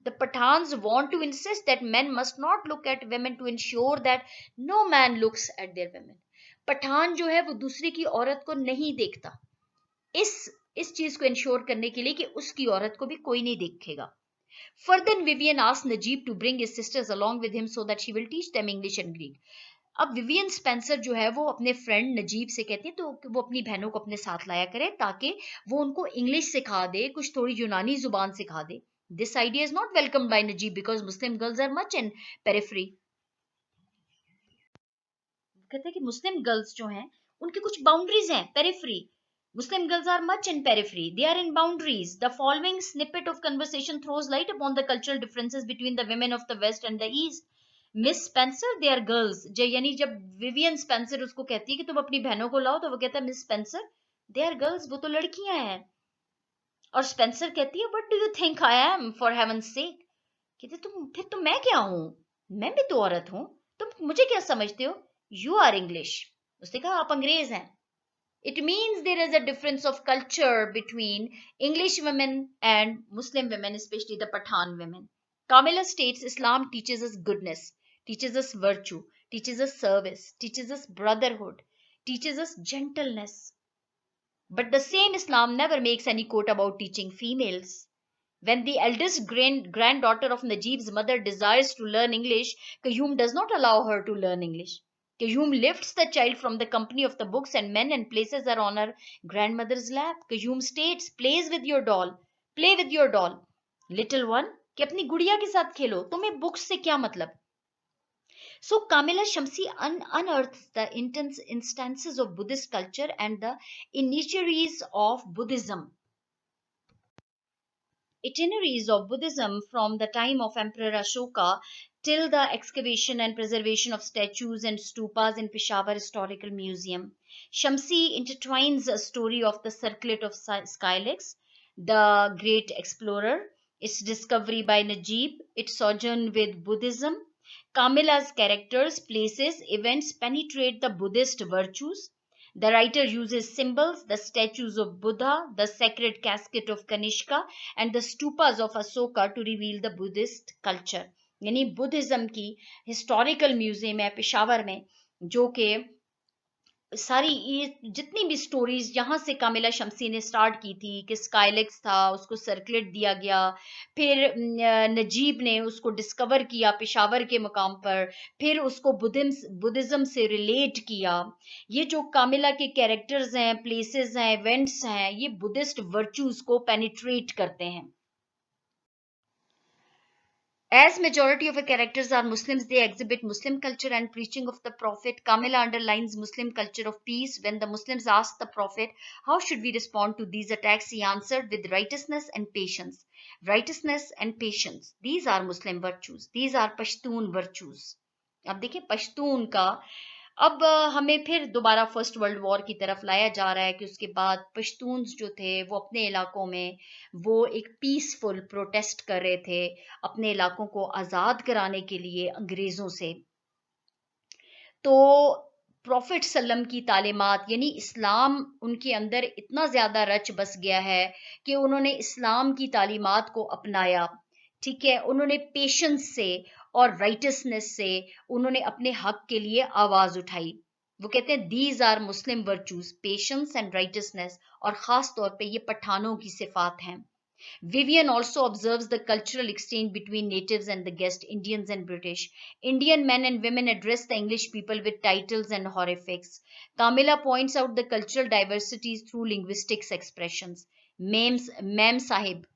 The Pathans want to insist that men must not look at women to ensure that no man looks at their women. Pathan जो है वो दूसरे की औरत को नहीं देखता, इस चीज को इंश्योर करने के लिए कि उसकी औरत को भी कोई नहीं देखेगा. Further, Vivian asked Najib to bring his sisters along with him so that she will teach them English and Greek. अब विवियन स्पेंसर जो है वो अपने फ्रेंड नजीब से कहती है तो वो अपनी बहनों को अपने साथ लाया करे ताकि वो उनको इंग्लिश सिखा दे, कुछ थोड़ी यूनानी जुबान सिखा दे. This idea is not welcomed by Najib because Muslim girls are much in periphery. कहते हैं कि मुस्लिम गर्ल्स जो हैं उनकी कुछ बाउंड्रीज हैं, periphery. Muslim girls are much in periphery. They are in boundaries. The following snippet of conversation throws light upon the cultural differences between the women of the West and the East. Miss Spencer, they are girls. यानी जब Vivian Spencer उसको कहती है कि तुम अपनी बहनों को लाओ तो वो कहता है miss Spencer, they are girls, वो तो लड़कियां हैं. और स्पेंसर कहती है what do you think I am for heaven's sake. कहते फिर तुम मैं क्या हूं, मैं भी तो औरत हूं, तुम मुझे क्या समझते हो, यू आर इंग्लिश. उसने कहा आप अंग्रेज हैं. It means there is a difference of culture between English women and Muslim women, especially the Pathan women. Kamila states Islam teaches us goodness, teaches us virtue, teaches us service, teaches us brotherhood, teaches us gentleness. But the same Islam never makes any quote about teaching females. When the eldest granddaughter of Najib's mother desires to learn English, Qayyum does not allow her to learn English. Qayyum lifts the child from the company of the books and men and places her on her grandmother's lap. Qayyum states, plays with your doll, play with your doll. Little one, कि अपनी गुड़िया के साथ खेलो, तुम्हें books से क्या मतलब. So Kamila Shamsi unearths the intense instances of Buddhist culture and the initiaries of Buddhism. Itineraries of Buddhism from the time of Emperor Ashoka till the excavation and preservation of statues and stupas in Peshawar Historical Museum. Shamsi intertwines a story of the circlet of Skylax, the great explorer, its discovery by Najib, its sojourn with Buddhism. Kamila's characters, places, events penetrate the Buddhist virtues. The writer uses symbols, the statues of Buddha, the sacred casket of Kanishka, and the stupas of Asoka to reveal the Buddhist culture. यानी Buddhism की historical museum है पेशावर में, जो कि सारी ये जितनी भी स्टोरीज यहाँ से कामिला शमसी ने स्टार्ट की थी कि स्काईलेक्स था, उसको सर्कुलेट दिया गया, फिर नजीब ने उसको डिस्कवर किया पेशावर के मुकाम पर, फिर उसको बुद्धिज्म से रिलेट किया. ये जो कामिला के कैरेक्टर्स हैं, प्लेसेस हैं, इवेंट्स हैं, ये बुद्धिस्ट वर्चूज को पेनिट्रेट करते हैं. As majority of her characters are Muslims, they exhibit Muslim culture and preaching of the Prophet. Kamila underlines Muslim culture of peace. When the Muslims asked the Prophet, how should we respond to these attacks? He answered with righteousness and patience. Righteousness and patience. These are Muslim virtues. These are Pashtun virtues. अब देखिए पश्तून का अब हमें फिर दोबारा first World war की तरफ लाया जा रहा है कि उसके बाद पश्तून्स जो थे वो अपने इलाकों में वो एक पीसफुल प्रोटेस्ट कर रहे थे अपने इलाकों को आज़ाद कराने के लिए अंग्रेज़ों से. तो प्रॉफिट सल्लम की तालीमात यानी इस्लाम उनके अंदर इतना ज़्यादा रच बस गया है कि उन्होंने इस्लाम की तालीमात को अपनाया. ठीक है, उन्होंने पेशेंस से और राइटसनेस से उन्होंने अपने हक के लिए आवाज उठाई. वो कहते हैं these are Muslim virtues, patience and righteousness, और खास तौर पे ये पठानों की सिफात हैं. Vivian also observes the cultural exchange between natives and the guests, Indians and British. Indian men and women address the English people with titles and honorifics. Camilla points out the cultural diversities through linguistics expressions. Mem Sahib.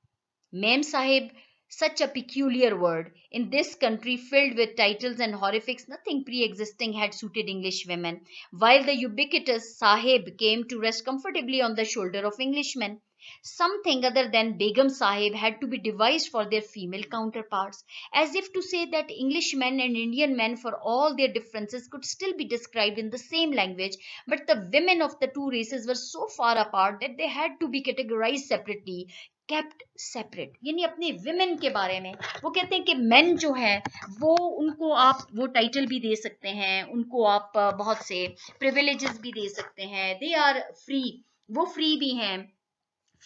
Mem Sahib, such a peculiar word. In this country filled with titles and honorifics, nothing pre existing had suited English women, while the ubiquitous Sahib came to rest comfortably on the shoulder of Englishmen. Something other than Begum Sahib had to be devised for their female counterparts, as if to say that Englishmen and Indian men, for all their differences, could still be described in the same language, but the women of the two races were so far apart that they had to be categorized separately, kept separate. यानी अपने women के बारे में वो कहते हैं कि men जो है वो उनको आप वो title भी दे सकते हैं, उनको आप बहुत से privileges भी दे सकते हैं, they are free, वो free भी हैं,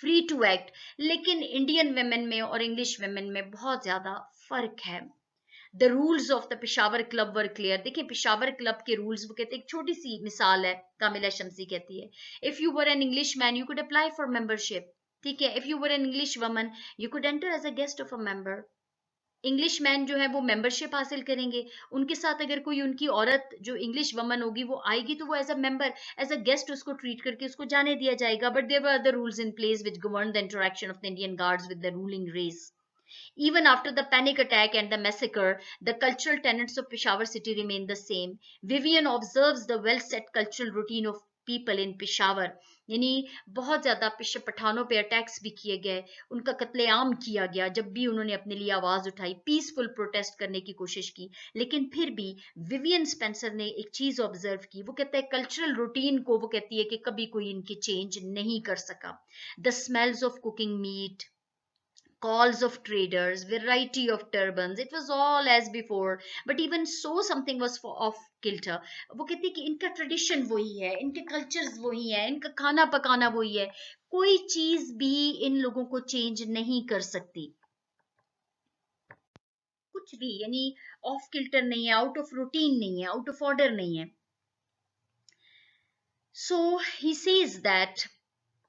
फ्री टू एक्ट, लेकिन इंडियन वेमेन में और इंग्लिश वेमेन में बहुत ज्यादा फर्क है. The rules of the Peshawar club were clear. देखिए पिशावर क्लब के रूल्स, वो कहते हैं, एक छोटी सी मिसाल है, कामिला शमसी कहती है, if you were an English man you could apply for membership. ठीक है, if you were an English woman you could enter as a guest of a member. English man जो है वो मेंबरशिप हासिल करेंगे, उनके साथ अगर कोई उनकी औरत जो इंग्लिश वमन होगी वो आएगी तो वो as a member, as a guest उसको ट्रीट करके उसको जाने दिया जाएगा. But there were other rules in place which govern the interaction of the Indian guards with the ruling race. Even after the panic attack and the massacre, the cultural tenets of Peshawar city remain the same. Vivian observes the well set cultural routine of people in Peshawar. यानी बहुत ज्यादा पठानों पे attacks भी किए गए, उनका कत्लेआम किया गया जब भी उन्होंने अपने लिए आवाज उठाई, पीसफुल प्रोटेस्ट करने की कोशिश की. लेकिन फिर भी विवियन स्पेंसर ने एक चीज ऑब्जर्व की, वो कहता है कल्चरल रूटीन को, वो कहती है कि कभी कोई इनकी चेंज नहीं कर सका. The smells of cooking meat, calls of traders, variety of turbans, it was all as before, but even so something was for off kilter. वो कहती है कि इनका ट्रेडिशन वही है, इनके कल्चर्स वही है, इनका खाना पकाना वही है, कोई चीज भी इन लोगों को चेंज नहीं कर सकती, कुछ भी, यानी ऑफ किल्टर नहीं है, आउट ऑफ रूटीन नहीं है, आउट ऑफ ऑर्डर नहीं है. So he says that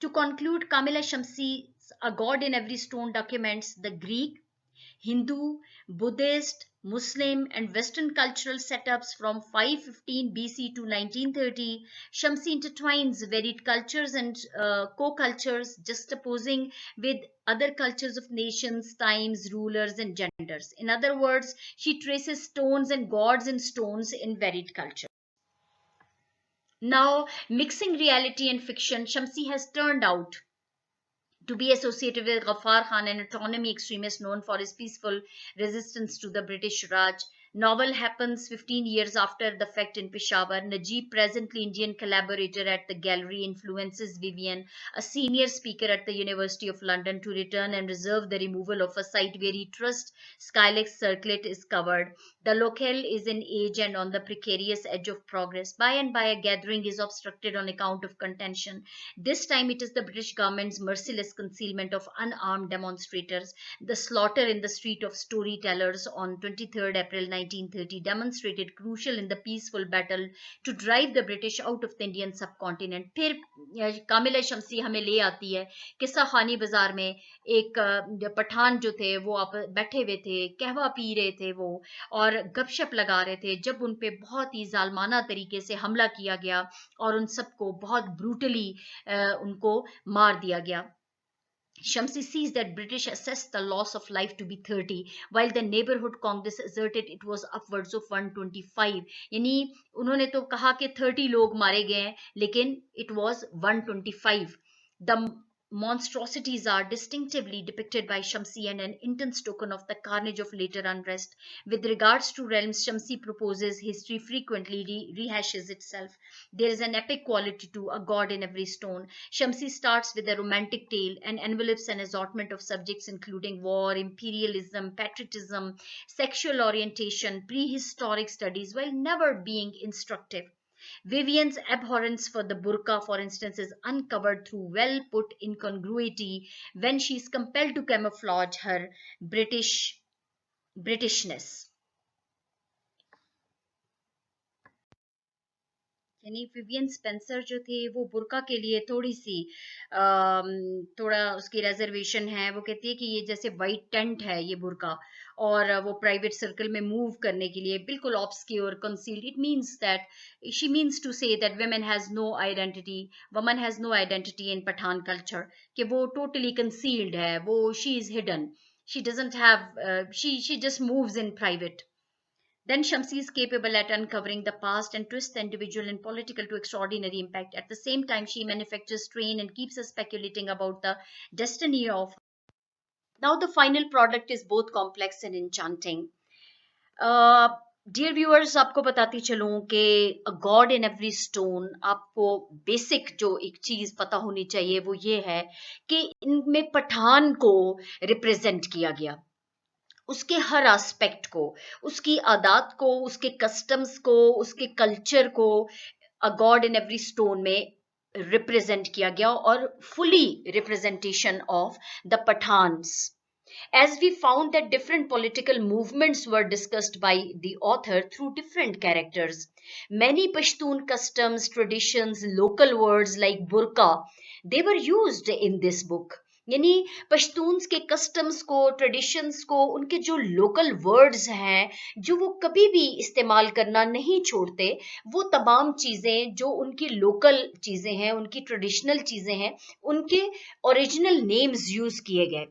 to conclude, Kamila Shamsi's A God in Every Stone documents the Greek, Hindu, Buddhist, Muslim, and Western cultural setups from 515 BC to 1930. Shamsi intertwines varied cultures and co-cultures, juxtaposing with other cultures of nations, times, rulers, and genders. In other words, she traces stones and gods in stones in varied culture. Now, mixing reality and fiction, Shamsi has turned out to be associated with Ghaffar Khan, an autonomy extremist known for his peaceful resistance to the British Raj. Novel happens 15 years after the fact in Peshawar. Najib, presently Indian collaborator at the gallery, influences Vivian, a senior speaker at the University of London, to return and reserve the removal of a site where he trusts Skylex circlet is covered. The locale is in age and on the precarious edge of progress. By and by, a gathering is obstructed on account of contention. This time it is the British government's merciless concealment of unarmed demonstrators. The slaughter in the street of storytellers on 23rd April 1930 demonstrated crucial in the peaceful battle to drive the British out of the Indian subcontinent. फिर कामिला शमसी हमें ले आती है किस्सा खानी बाजार में एक पठान जो थे वो आप बैठे हुए थे, कहवा पी रहे थे वो, और गपशप लगा रहे थे जब उन पे बहुत ही जालमाना तरीके से हमला किया गया और उन सबको बहुत ब्रूटली उनको मार दिया गया. Shamsi sees that British assessed the loss of life to be 30, while the neighborhood Congress asserted it was upwards of 125. यानी उन्होंने तो कहा कि 30 लोग मारे गए हैं, लेकिन it was 125. The monstrosities are distinctively depicted by Shamsi and an intense token of the carnage of later unrest. With regards to realms, Shamsi proposes history frequently rehashes itself. There is an epic quality to A God in Every Stone. Shamsi starts with a romantic tale and envelopes an assortment of subjects including war, imperialism, patriotism, sexual orientation, prehistoric studies, while never being instructive. Vivian's abhorrence for the burqa, for instance, is uncovered through well put incongruity when she is compelled to camouflage her Britishness. यानी Vivian Spencer जो थे वो बुर्का के लिए थोड़ी सी थोड़ा उसकी reservation है। वो कहती है कि ये जैसे वाइट टेंट है ये बुर्का, और वो प्राइवेट सर्कल में मूव करने के लिए बिल्कुल obscure concealed. It means that she means to say that women has no identity, woman has no identity in Pathan culture, कि वो टोटली कंसील्ड है, वो she is hidden, she doesn't have she just moves in private. Then Shamsi is capable at uncovering the past and twists the individual and political to extraordinary impact. At the same time, she manufactures strain and keeps us speculating about the destiny of. Now, the final product is both complex and enchanting. Dear viewers, आपको बताती चलूं कि a God in every stone, आपको basic जो एक चीज पता होनी चाहिए वो ये है कि इनमें पठान को रिप्रेजेंट किया गया, उसके हर एस्पेक्ट को, उसकी आदात को, उसके कस्टम्स को, उसके कल्चर को अ गॉड इन एवरी स्टोन में रिप्रेजेंट किया गया, और fully representation of the Pathans. As we found that different political movements were discussed by the author through different characters. Many Pashtun customs, traditions, local words like burqa, they were used in this book. यानी पश्तून्स के customs को, traditions को, उनके जो local words हैं जो वो कभी भी इस्तेमाल करना नहीं छोड़ते, वो तमाम चीज़ें जो उनकी लोकल चीज़ें हैं, उनकी ट्रेडिशनल चीज़ें हैं, उनके ओरिजिनल नेम्स यूज किए गए.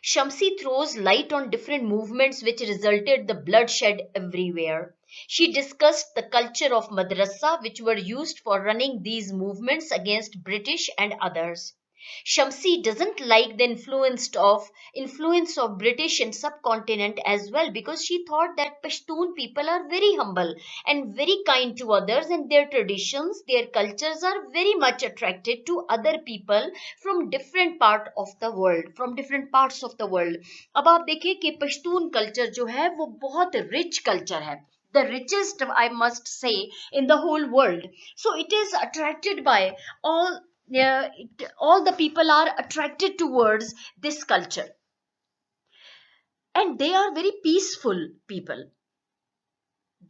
Shamsi throws light on different movements which resulted the bloodshed everywhere. She discussed the culture of madrasa which were used for running these movements against British and others. Shamsi doesn't like the influence of British in subcontinent as well, because she thought that Pashtun people are very humble and very kind to others, and their traditions, their cultures are very much attracted to other people from different parts of the world. अब आप देखिए कि Pashtun culture जो है वो बहुत rich culture है, the richest, I must say, in the whole world. So it is attracted by all. All the people are attracted towards this culture, and they are very peaceful people.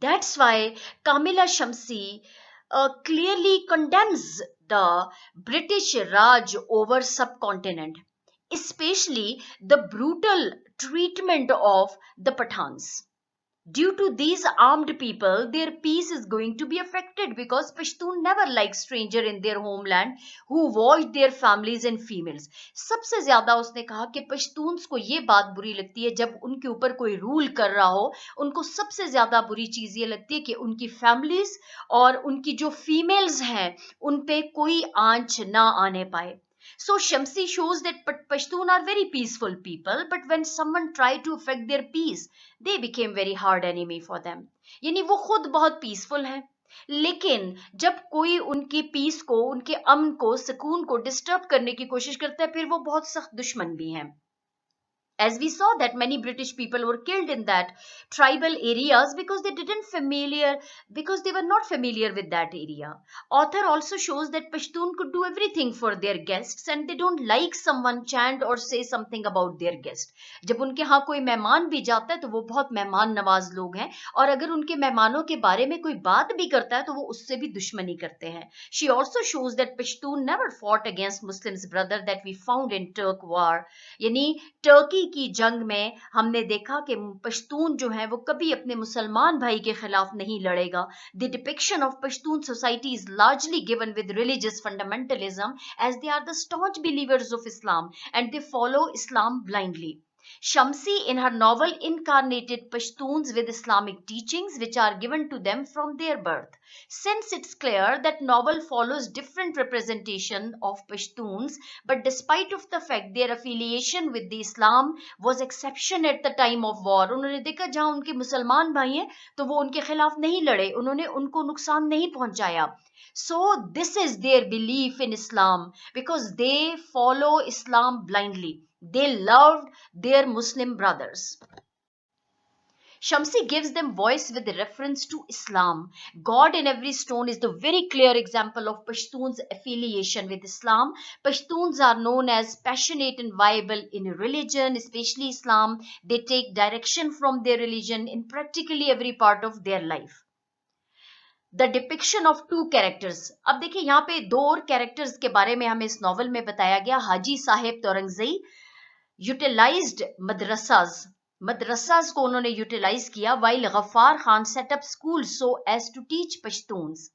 That's why Kamila Shamsi clearly condemns the British Raj over subcontinent, especially the brutal treatment of the Pathans. Due to these armed people, their peace is going to be affected, because Pashtun never like stranger in their homeland who watch their families and females. सबसे ज्यादा उसने कहा कि पश्तून्स को ये बात बुरी लगती है जब उनके ऊपर कोई रूल कर रहा हो, उनको सबसे ज्यादा बुरी चीज ये लगती है कि उनकी फैमिलीज और उनकी जो फीमेल्स हैं उन पे कोई आंच ना आने पाए. So Shamsi shows that Pashtun are very peaceful people, but when someone tried to affect their peace, they became very hard enemy for them. यानी वो खुद बहुत पीसफुल हैं, लेकिन जब कोई उनकी पीस को, उनके अमन को, सुकून को डिस्टर्ब करने की कोशिश करता है, फिर वो बहुत सख्त दुश्मन भी हैं. As we saw that many British people were killed in that tribal areas because they were not familiar with that area. Author also shows that Pashtun could do everything for their guests, and they don't like someone chant or say something about their guest. जब उनके यहाँ कोई मेहमान भी जाता है तो वो बहुत मेहमान नवाज लोग हैं, और अगर उनके मेहमानों के बारे में कोई बात भी करता है तो वो उससे भी दुश्मनी करते हैं. She also shows that Pashtun never fought against Muslims brother that we found in Turk war. यानी टर्की की जंग में हमने देखा कि पश्तून जो है वो कभी अपने मुसलमान भाई के खिलाफ नहीं लड़ेगा. The depiction of Pashtun society is largely given with religious fundamentalism, as they are the staunch believers of Islam and they follow Islam blindly. Shamsi in her novel incarnated Pashtuns with Islamic teachings which are given to them from their birth. Since it's clear that novel follows different representation of Pashtuns, but despite of the fact their affiliation with the Islam was exception at the time of war. उन्होंने देखा जहां उनके मुसलमान भाई हैं तो वो उनके खिलाफ नहीं लड़े, उन्होंने उनको नुकसान नहीं पहुंचाया. So this is their belief in Islam, because they follow Islam blindly. They loved their Muslim brothers. Shamsi gives them voice with reference to Islam. God in every stone is the very clear example of Pashtun's affiliation with Islam. Pashtuns are known as passionate and viable in religion, especially Islam. They take direction from their religion in practically every part of their life. The depiction of two characters. अब देखिए यहाँ पे दो और characters के बारे में हमें इस नॉवल में बताया गया। हाजी साहेब तौरंगज़ई यूटिलाइज्ड मदरसाज को उन्होंने यूटिलाइज किया, while Ghaffar Khan set up school so as to teach Pashtuns.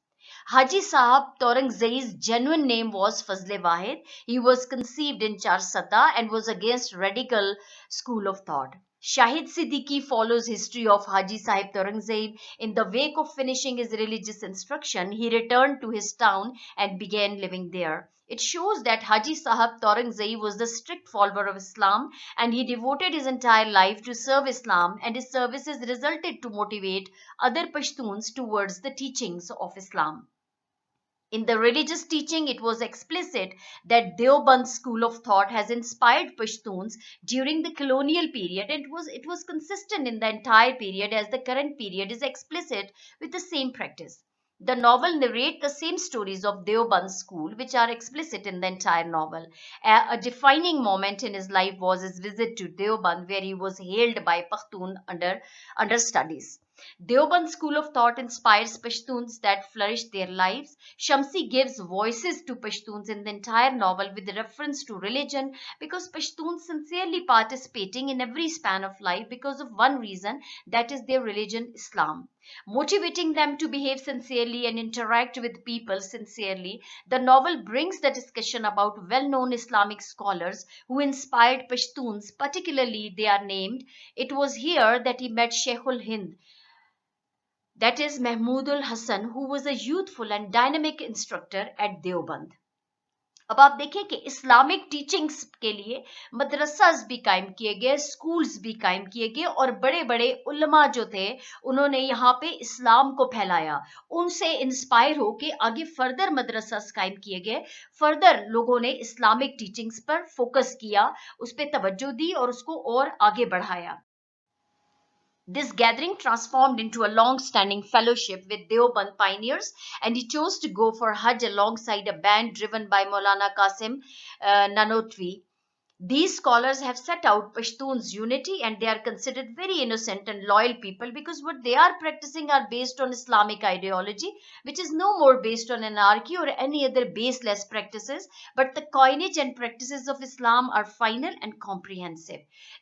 Haji Sahab Torangzai's genuine name was Fazle Wahid. He was conceived in Charsata and was against radical school of thought. Shahid Siddiqui follows history of Haji Sahib Torangzai. In the wake of finishing his religious instruction, he returned to his town and began living there. It shows that Haji Sahib Torangzai was the strict follower of Islam and he devoted his entire life to serve Islam, and his services resulted to motivate other Pashtuns towards the teachings of Islam. In the religious teaching, it was explicit that Deoband school of thought has inspired Pashtuns during the colonial period, and it was consistent in the entire period, as the current period is explicit with the same practice. The novel narrates the same stories of Deoband school, which are explicit in the entire novel. A defining moment in his life was his visit to Deoband, where he was hailed by Pakhtun under studies. Deoband school of thought inspires Pashtuns that flourish their lives. Shamsi gives voices to Pashtuns in the entire novel with reference to religion, because Pashtuns sincerely participating in every span of life because of one reason, that is their religion, Islam. Motivating them to behave sincerely and interact with people sincerely, the novel brings the discussion about well-known Islamic scholars who inspired Pashtuns, particularly they are named. It was here that he met Sheikhul Hind, that is Mahmudul Hassan, who was a youthful and dynamic instructor at Deoband. अब आप देखें कि Islamic teachings के लिए मदरसास भी कायम किए गए, स्कूल्स भी कायम किए गए, और बड़े बड़े उलमा जो थे उन्होंने यहाँ पे इस्लाम को फैलाया। उनसे इंस्पायर हो के आगे फर्दर मदरसास कायम किए गए, फर्दर लोगों ने इस्लामिक टीचिंग्स पर फोकस किया, उस पर तवज्जो दी और उसको और आगे बढ़ाया। This gathering transformed into a long-standing fellowship with Deoband pioneers, and he chose to go for Hajj alongside a band driven by Maulana Qasim Nanotwi. These scholars have set out Pashtun's unity, and they are considered very innocent and loyal people because what they are practicing are based on Islamic ideology, which is no more based on anarchy or any other baseless practices, but the coinage and practices of Islam are final and comprehensive.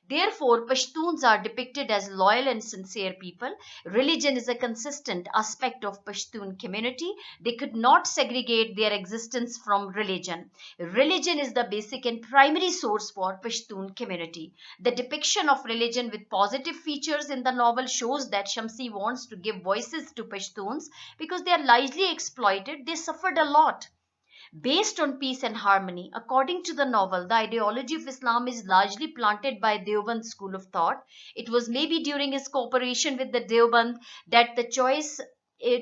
Therefore, Pashtuns are depicted as loyal and sincere people. Religion is a consistent aspect of Pashtun community. They could not segregate their existence from religion. Religion is the basic and primary source for Pashtun community. The depiction of religion with positive features in the novel shows that Shamsi wants to give voices to Pashtuns because they are largely exploited. They suffered a lot. Based on peace and harmony, according to the novel, the ideology of Islam is largely planted by Deoband school of thought. It was maybe during his cooperation with the Deoband that the choice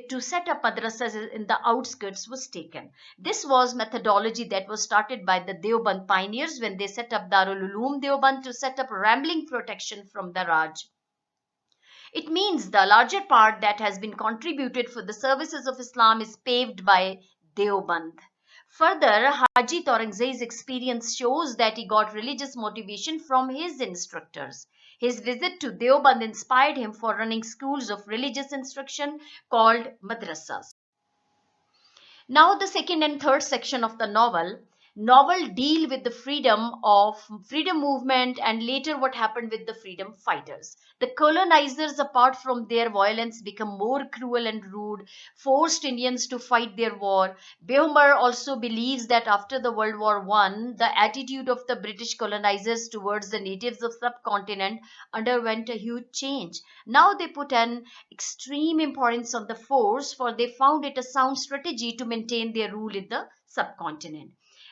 to set up madrasas in the outskirts was taken. This was methodology that was started by the Deoband pioneers when they set up Darul Uloom Deoband to set up rambling protection from the Raj. It means the larger part that has been contributed for the services of Islam is paved by Deoband. Further, Haji Torangzai's experience shows that he got religious motivation from his instructors. His visit to Deoband inspired him for running schools of religious instruction called madrasas. Now the second and third section of the novel deal with the freedom movement and later what happened with the freedom fighters. The colonizers, apart from their violence, become more cruel and rude, forced Indians to fight their war. Behmer also believes that after the World War I, the attitude of the British colonizers towards the natives of subcontinent underwent a huge change. Now they put an extreme importance on the force, for they found it a sound strategy to maintain their rule in the subcontinent.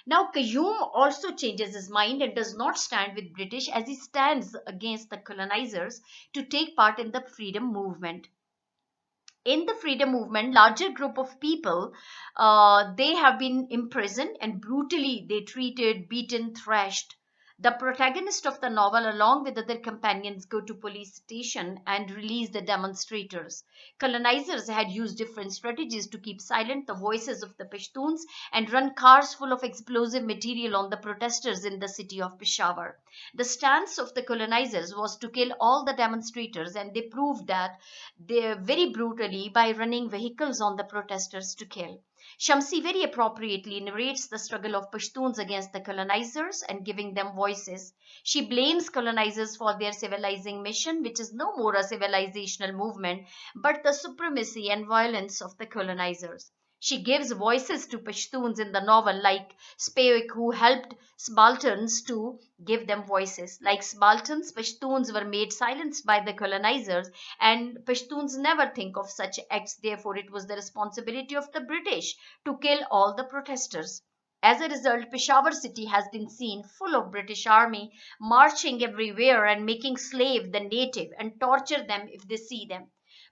Now Qayyum also changes his mind and does not stand with British, as he stands against the colonizers to take part in the freedom movement. In the freedom movement, larger group of people, they have been imprisoned and brutally they treated, beaten, thrashed. The protagonist of the novel, along with other companions, go to police station and release the demonstrators. Colonizers had used different strategies to keep silent the voices of the Pashtuns and run cars full of explosive material on the protesters in the city of Peshawar. The stance of the colonizers was to kill all the demonstrators, and they proved that they very brutally by running vehicles on the protesters to kill. Shamsi very appropriately narrates the struggle of Pashtuns against the colonizers and giving them voices. She blames colonizers for their civilizing mission, which is no more a civilizational movement, but the supremacy and violence of the colonizers. She gives voices to Pashtuns in the novel, like Spavik, who helped subalterns to give them voices. Like subalterns, Pashtuns were made silenced by the colonizers, and Pashtuns never think of such acts. Therefore, it was the responsibility of the British to kill all the protesters. As a result, Peshawar city has been seen full of British army marching everywhere and making slave the native and torture them if they see them.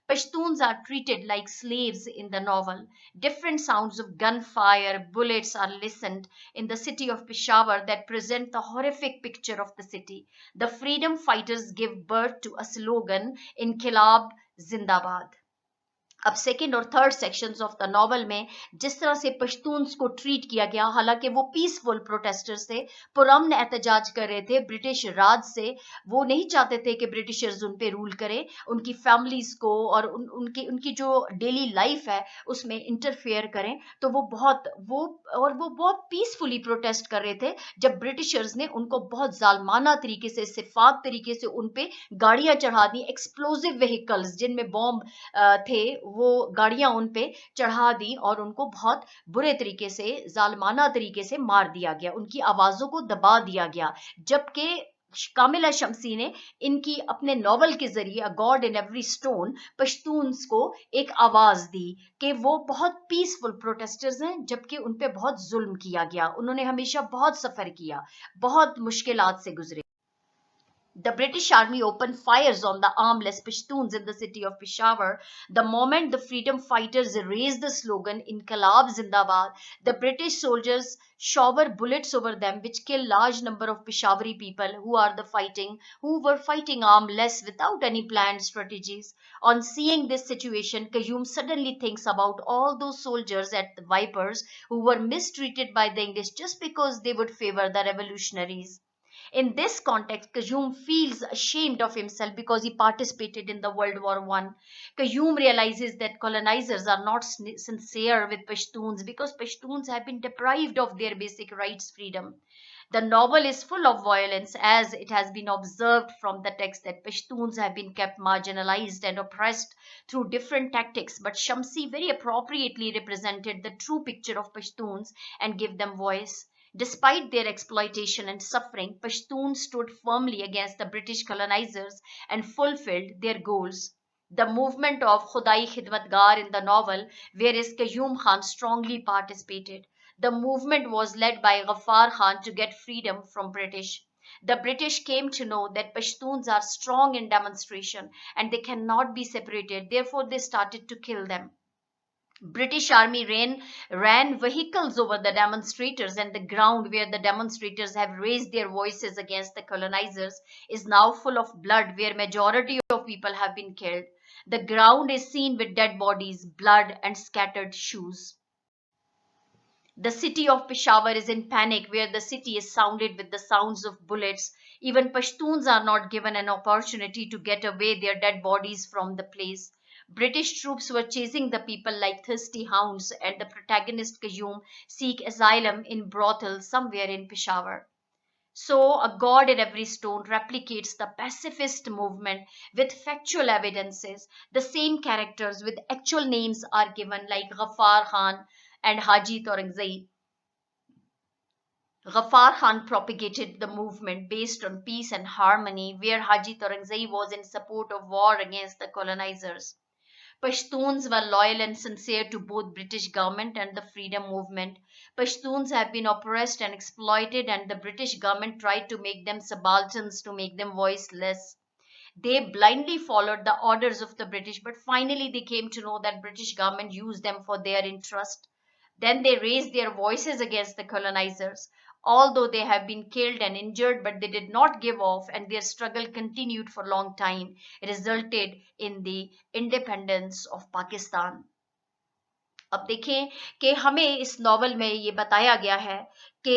Pashtuns are treated like slaves in the novel. Different sounds of gunfire, bullets are listened in the city of Peshawar that present the horrific picture of the city. The freedom fighters give birth to a slogan, Inkilab Zindabad. अब second और third sections of the novel में जिस तरह से पश्तून्स को treat किया गया, हालांकि वो पीसफुल प्रोटेस्टर्स थे, पुरअमन एहतजाज कर रहे थे ब्रिटिश राज से, वो नहीं चाहते थे कि ब्रिटिशर्स उन पे रूल करें, उनकी फैमिलीज को और उनकी जो डेली लाइफ है उसमें इंटरफेयर करें, तो वो बहुत पीसफुली प्रोटेस्ट कर रहे थे जब ब्रिटिशर्स ने उनको बहुत जालमाना तरीके से, सिफात तरीके से उन पे गाड़ियां चढ़ा दी, एक्सप्लोजिव व्हीकल्स जिनमें बॉम्ब थे, वो गाड़ियां उन पे चढ़ा दी और उनको बहुत बुरे तरीके से, जालमाना तरीके से मार दिया गया, उनकी आवाजों को दबा दिया गया। जबकि कामिला शमसी ने इनकी अपने नॉवल के जरिए a God in every stone Pashtuns को एक आवाज दी कि वो बहुत पीसफुल प्रोटेस्टर्स हैं, जबकि उन पे बहुत जुल्म किया गया, उन्होंने हमेशा बहुत सफर किया, बहुत मुश्किलात से गुजरे। The British Army opened fires on the armless Pashtuns in the city of Peshawar. The moment the freedom fighters raised the slogan Inqilab Zindabad, the British soldiers shower bullets over them, which kill large number of Peshawari people who were fighting armless without any planned strategies. On seeing this situation, Qayyum suddenly thinks about all those soldiers at the Vipers who were mistreated by the English just because they would favor the revolutionaries. In this context, Qayyum feels ashamed of himself because he participated in the World War I. Qayyum realizes that colonizers are not sincere with Pashtuns because Pashtuns have been deprived of their basic rights freedom. The novel is full of violence, as it has been observed from the text that Pashtuns have been kept marginalized and oppressed through different tactics, but Shamsi very appropriately represented the true picture of Pashtuns and gave them voice. Despite their exploitation and suffering, Pashtuns stood firmly against the British colonizers and fulfilled their goals. The movement of Khudai Khidmatgar in the novel, whereas Qayyum Khan strongly participated. The movement was led by Ghaffar Khan to get freedom from British. The British came to know that Pashtuns are strong in demonstration and they cannot be separated. Therefore, they started to kill them. British Army ran vehicles over the demonstrators, and the ground where the demonstrators have raised their voices against the colonizers is now full of blood, where majority of people have been killed. The ground is seen with dead bodies, blood, and scattered shoes. The city of Peshawar is in panic, where the city is sounded with the sounds of bullets. Even Pashtuns are not given an opportunity to get away their dead bodies from the place. British troops were chasing the people like thirsty hounds, and the protagonist Qayyum seek asylum in brothels somewhere in Peshawar. So, A God in Every Stone replicates the pacifist movement with factual evidences. The same characters with actual names are given, like Ghaffar Khan and Haji Torangzai. Ghaffar Khan propagated the movement based on peace and harmony, where Haji Torangzai was in support of war against the colonizers. Pashtuns were loyal and sincere to both British government and the freedom movement. Pashtuns have been oppressed and exploited, and the British government tried to make them subalterns, to make them voiceless. They blindly followed the orders of the British, but finally they came to know that British government used them for their interest. Then they raised their voices against the colonizers. although they have been killed and injured, but they did not give off, and their struggle continued for a long time, resulted in the independence of Pakistan. अब देखें कि हमें इस novel में ये बताया गया है कि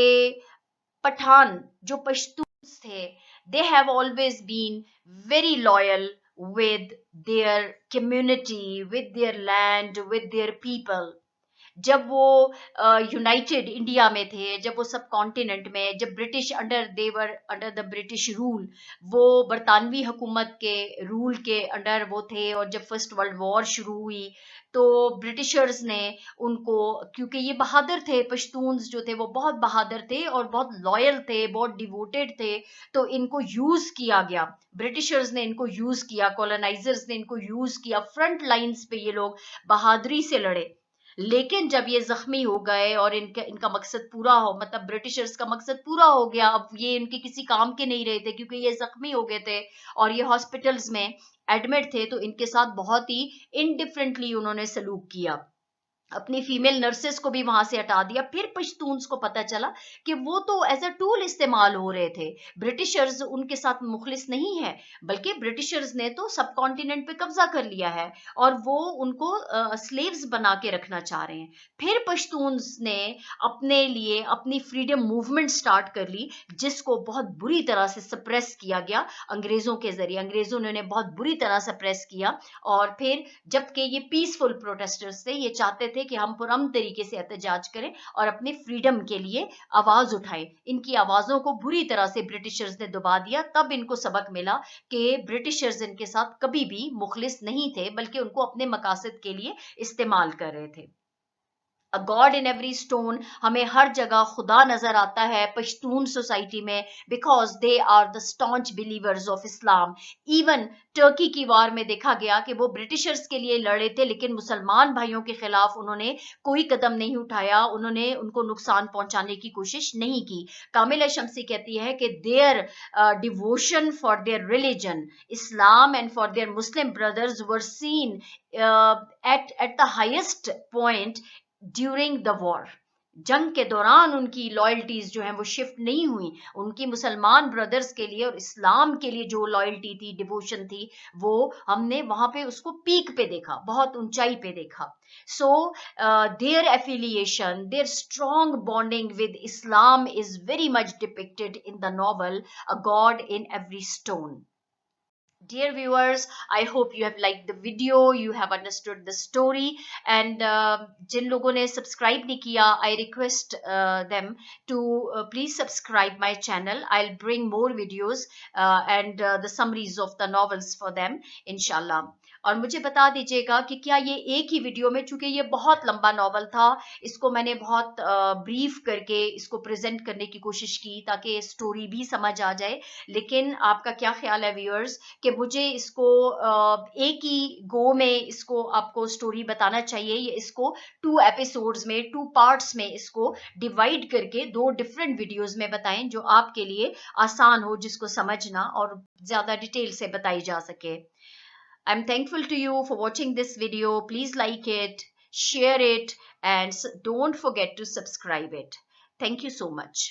पठान जो पश्तून थे, they have always been very loyal with their community, with their land, with their people. जब वो यूनाइटेड इंडिया में थे, जब वो सब कॉन्टिनेंट में, जब British under their under the British rule, वो बरतानवी हुकूमत के रूल के अंडर वो थे, और जब फर्स्ट वर्ल्ड वॉर शुरू हुई तो ब्रिटिशर्स ने उनको, क्योंकि ये बहादुर थे, पश्तून्स जो थे वो बहुत बहादुर थे और बहुत लॉयल थे, बहुत डिवोटेड थे, तो इनको यूज किया गया, ब्रिटिशर्स ने इनको यूज किया, कॉलोनाइजर्स ने इनको यूज किया, फ्रंट लाइंस पे ये लोग बहादुरी से लड़े। लेकिन जब ये जख्मी हो गए और इनका इनका मकसद पूरा हो, मतलब ब्रिटिशर्स का मकसद पूरा हो गया, अब ये इनके किसी काम के नहीं रहे थे क्योंकि ये जख्मी हो गए थे और ये हॉस्पिटल्स में एडमिट थे, तो इनके साथ बहुत ही इनडिफरेंटली उन्होंने सलूक किया, अपनी फीमेल नर्सेस को भी वहां से हटा दिया। फिर पश्तून्स को पता चला कि वो तो एज अ टूल इस्तेमाल हो रहे थे, ब्रिटिशर्स उनके साथ मुखलिस नहीं है, बल्कि ब्रिटिशर्स ने तो सब कॉन्टिनेंट पे कब्जा कर लिया है और वो उनको स्लेव्स बना के रखना चाह रहे हैं। फिर पश्तून्स ने अपने लिए अपनी फ्रीडम मूवमेंट स्टार्ट कर ली, जिसको बहुत बुरी तरह से सप्रेस किया गया अंग्रेजों के जरिए, अंग्रेजों ने बहुत बुरी तरह सप्रेस किया। और फिर जबकि ये पीसफुल प्रोटेस्टर्स थे, ये चाहते थे कि हम पुरअमन तरीके से एहतजाज करें और अपने फ्रीडम के लिए आवाज उठाएं, इनकी आवाजों को बुरी तरह से ब्रिटिशर्स ने दबा दिया। तब इनको सबक मिला कि ब्रिटिशर्स इनके साथ कभी भी मुखलिस नहीं थे, बल्कि उनको अपने मकासद के लिए इस्तेमाल कर रहे थे। A God in every stone, हमें हर जगह खुदा नजर आता है पश्तून सोसाइटी में, because they are the staunch believers of Islam. Even Turkey की वार में देखा गया कि वो ब्रिटिशर्स के लिए लड़े थे, लेकिन मुसलमान भाइयों के खिलाफ उन्होंने कोई कदम नहीं उठाया, उन्होंने उनको नुकसान पहुंचाने की कोशिश नहीं की। कामिला शम्सी कहती है कि their devotion for their religion Islam and for their Muslim brothers were seen at the highest point during the war. जंग के दौरान उनकी लॉयल्टीज जो हैं वो शिफ्ट नहीं हुई, उनकी मुसलमान ब्रदर्स के लिए और इस्लाम के लिए जो लॉयल्टी थी, डिवोशन थी, वो हमने वहां पे उसको पीक पे देखा, बहुत ऊंचाई पे देखा। So their affiliation, their strong bonding with Islam is very much depicted in the novel a God in every stone. Dear viewers, I hope you have liked the video, you have understood the story, and जिन लोगों ने subscribe नहीं किया, I request them to please subscribe my channel. I'll bring more videos and the summaries of the novels for them, inshallah. और मुझे बता दीजिएगा कि क्या ये एक ही वीडियो में, चूंकि ये बहुत लंबा नॉवल था, इसको मैंने बहुत ब्रीफ करके इसको प्रेजेंट करने की कोशिश की ताकि स्टोरी भी समझ आ जाए, लेकिन आपका क्या ख्याल है व्यूअर्स कि मुझे इसको एक ही गो में इसको आपको स्टोरी बताना चाहिए, या इसको 2 एपिसोड्स में, 2 पार्ट्स में इसको डिवाइड करके 2 डिफरेंट वीडियोस में बताएं, जो आपके लिए आसान हो, जिसको समझना और ज्यादा डिटेल से बताई जा सके। I'm thankful to you for watching this video. Please like it, share it, and don't forget to subscribe it. Thank you so much.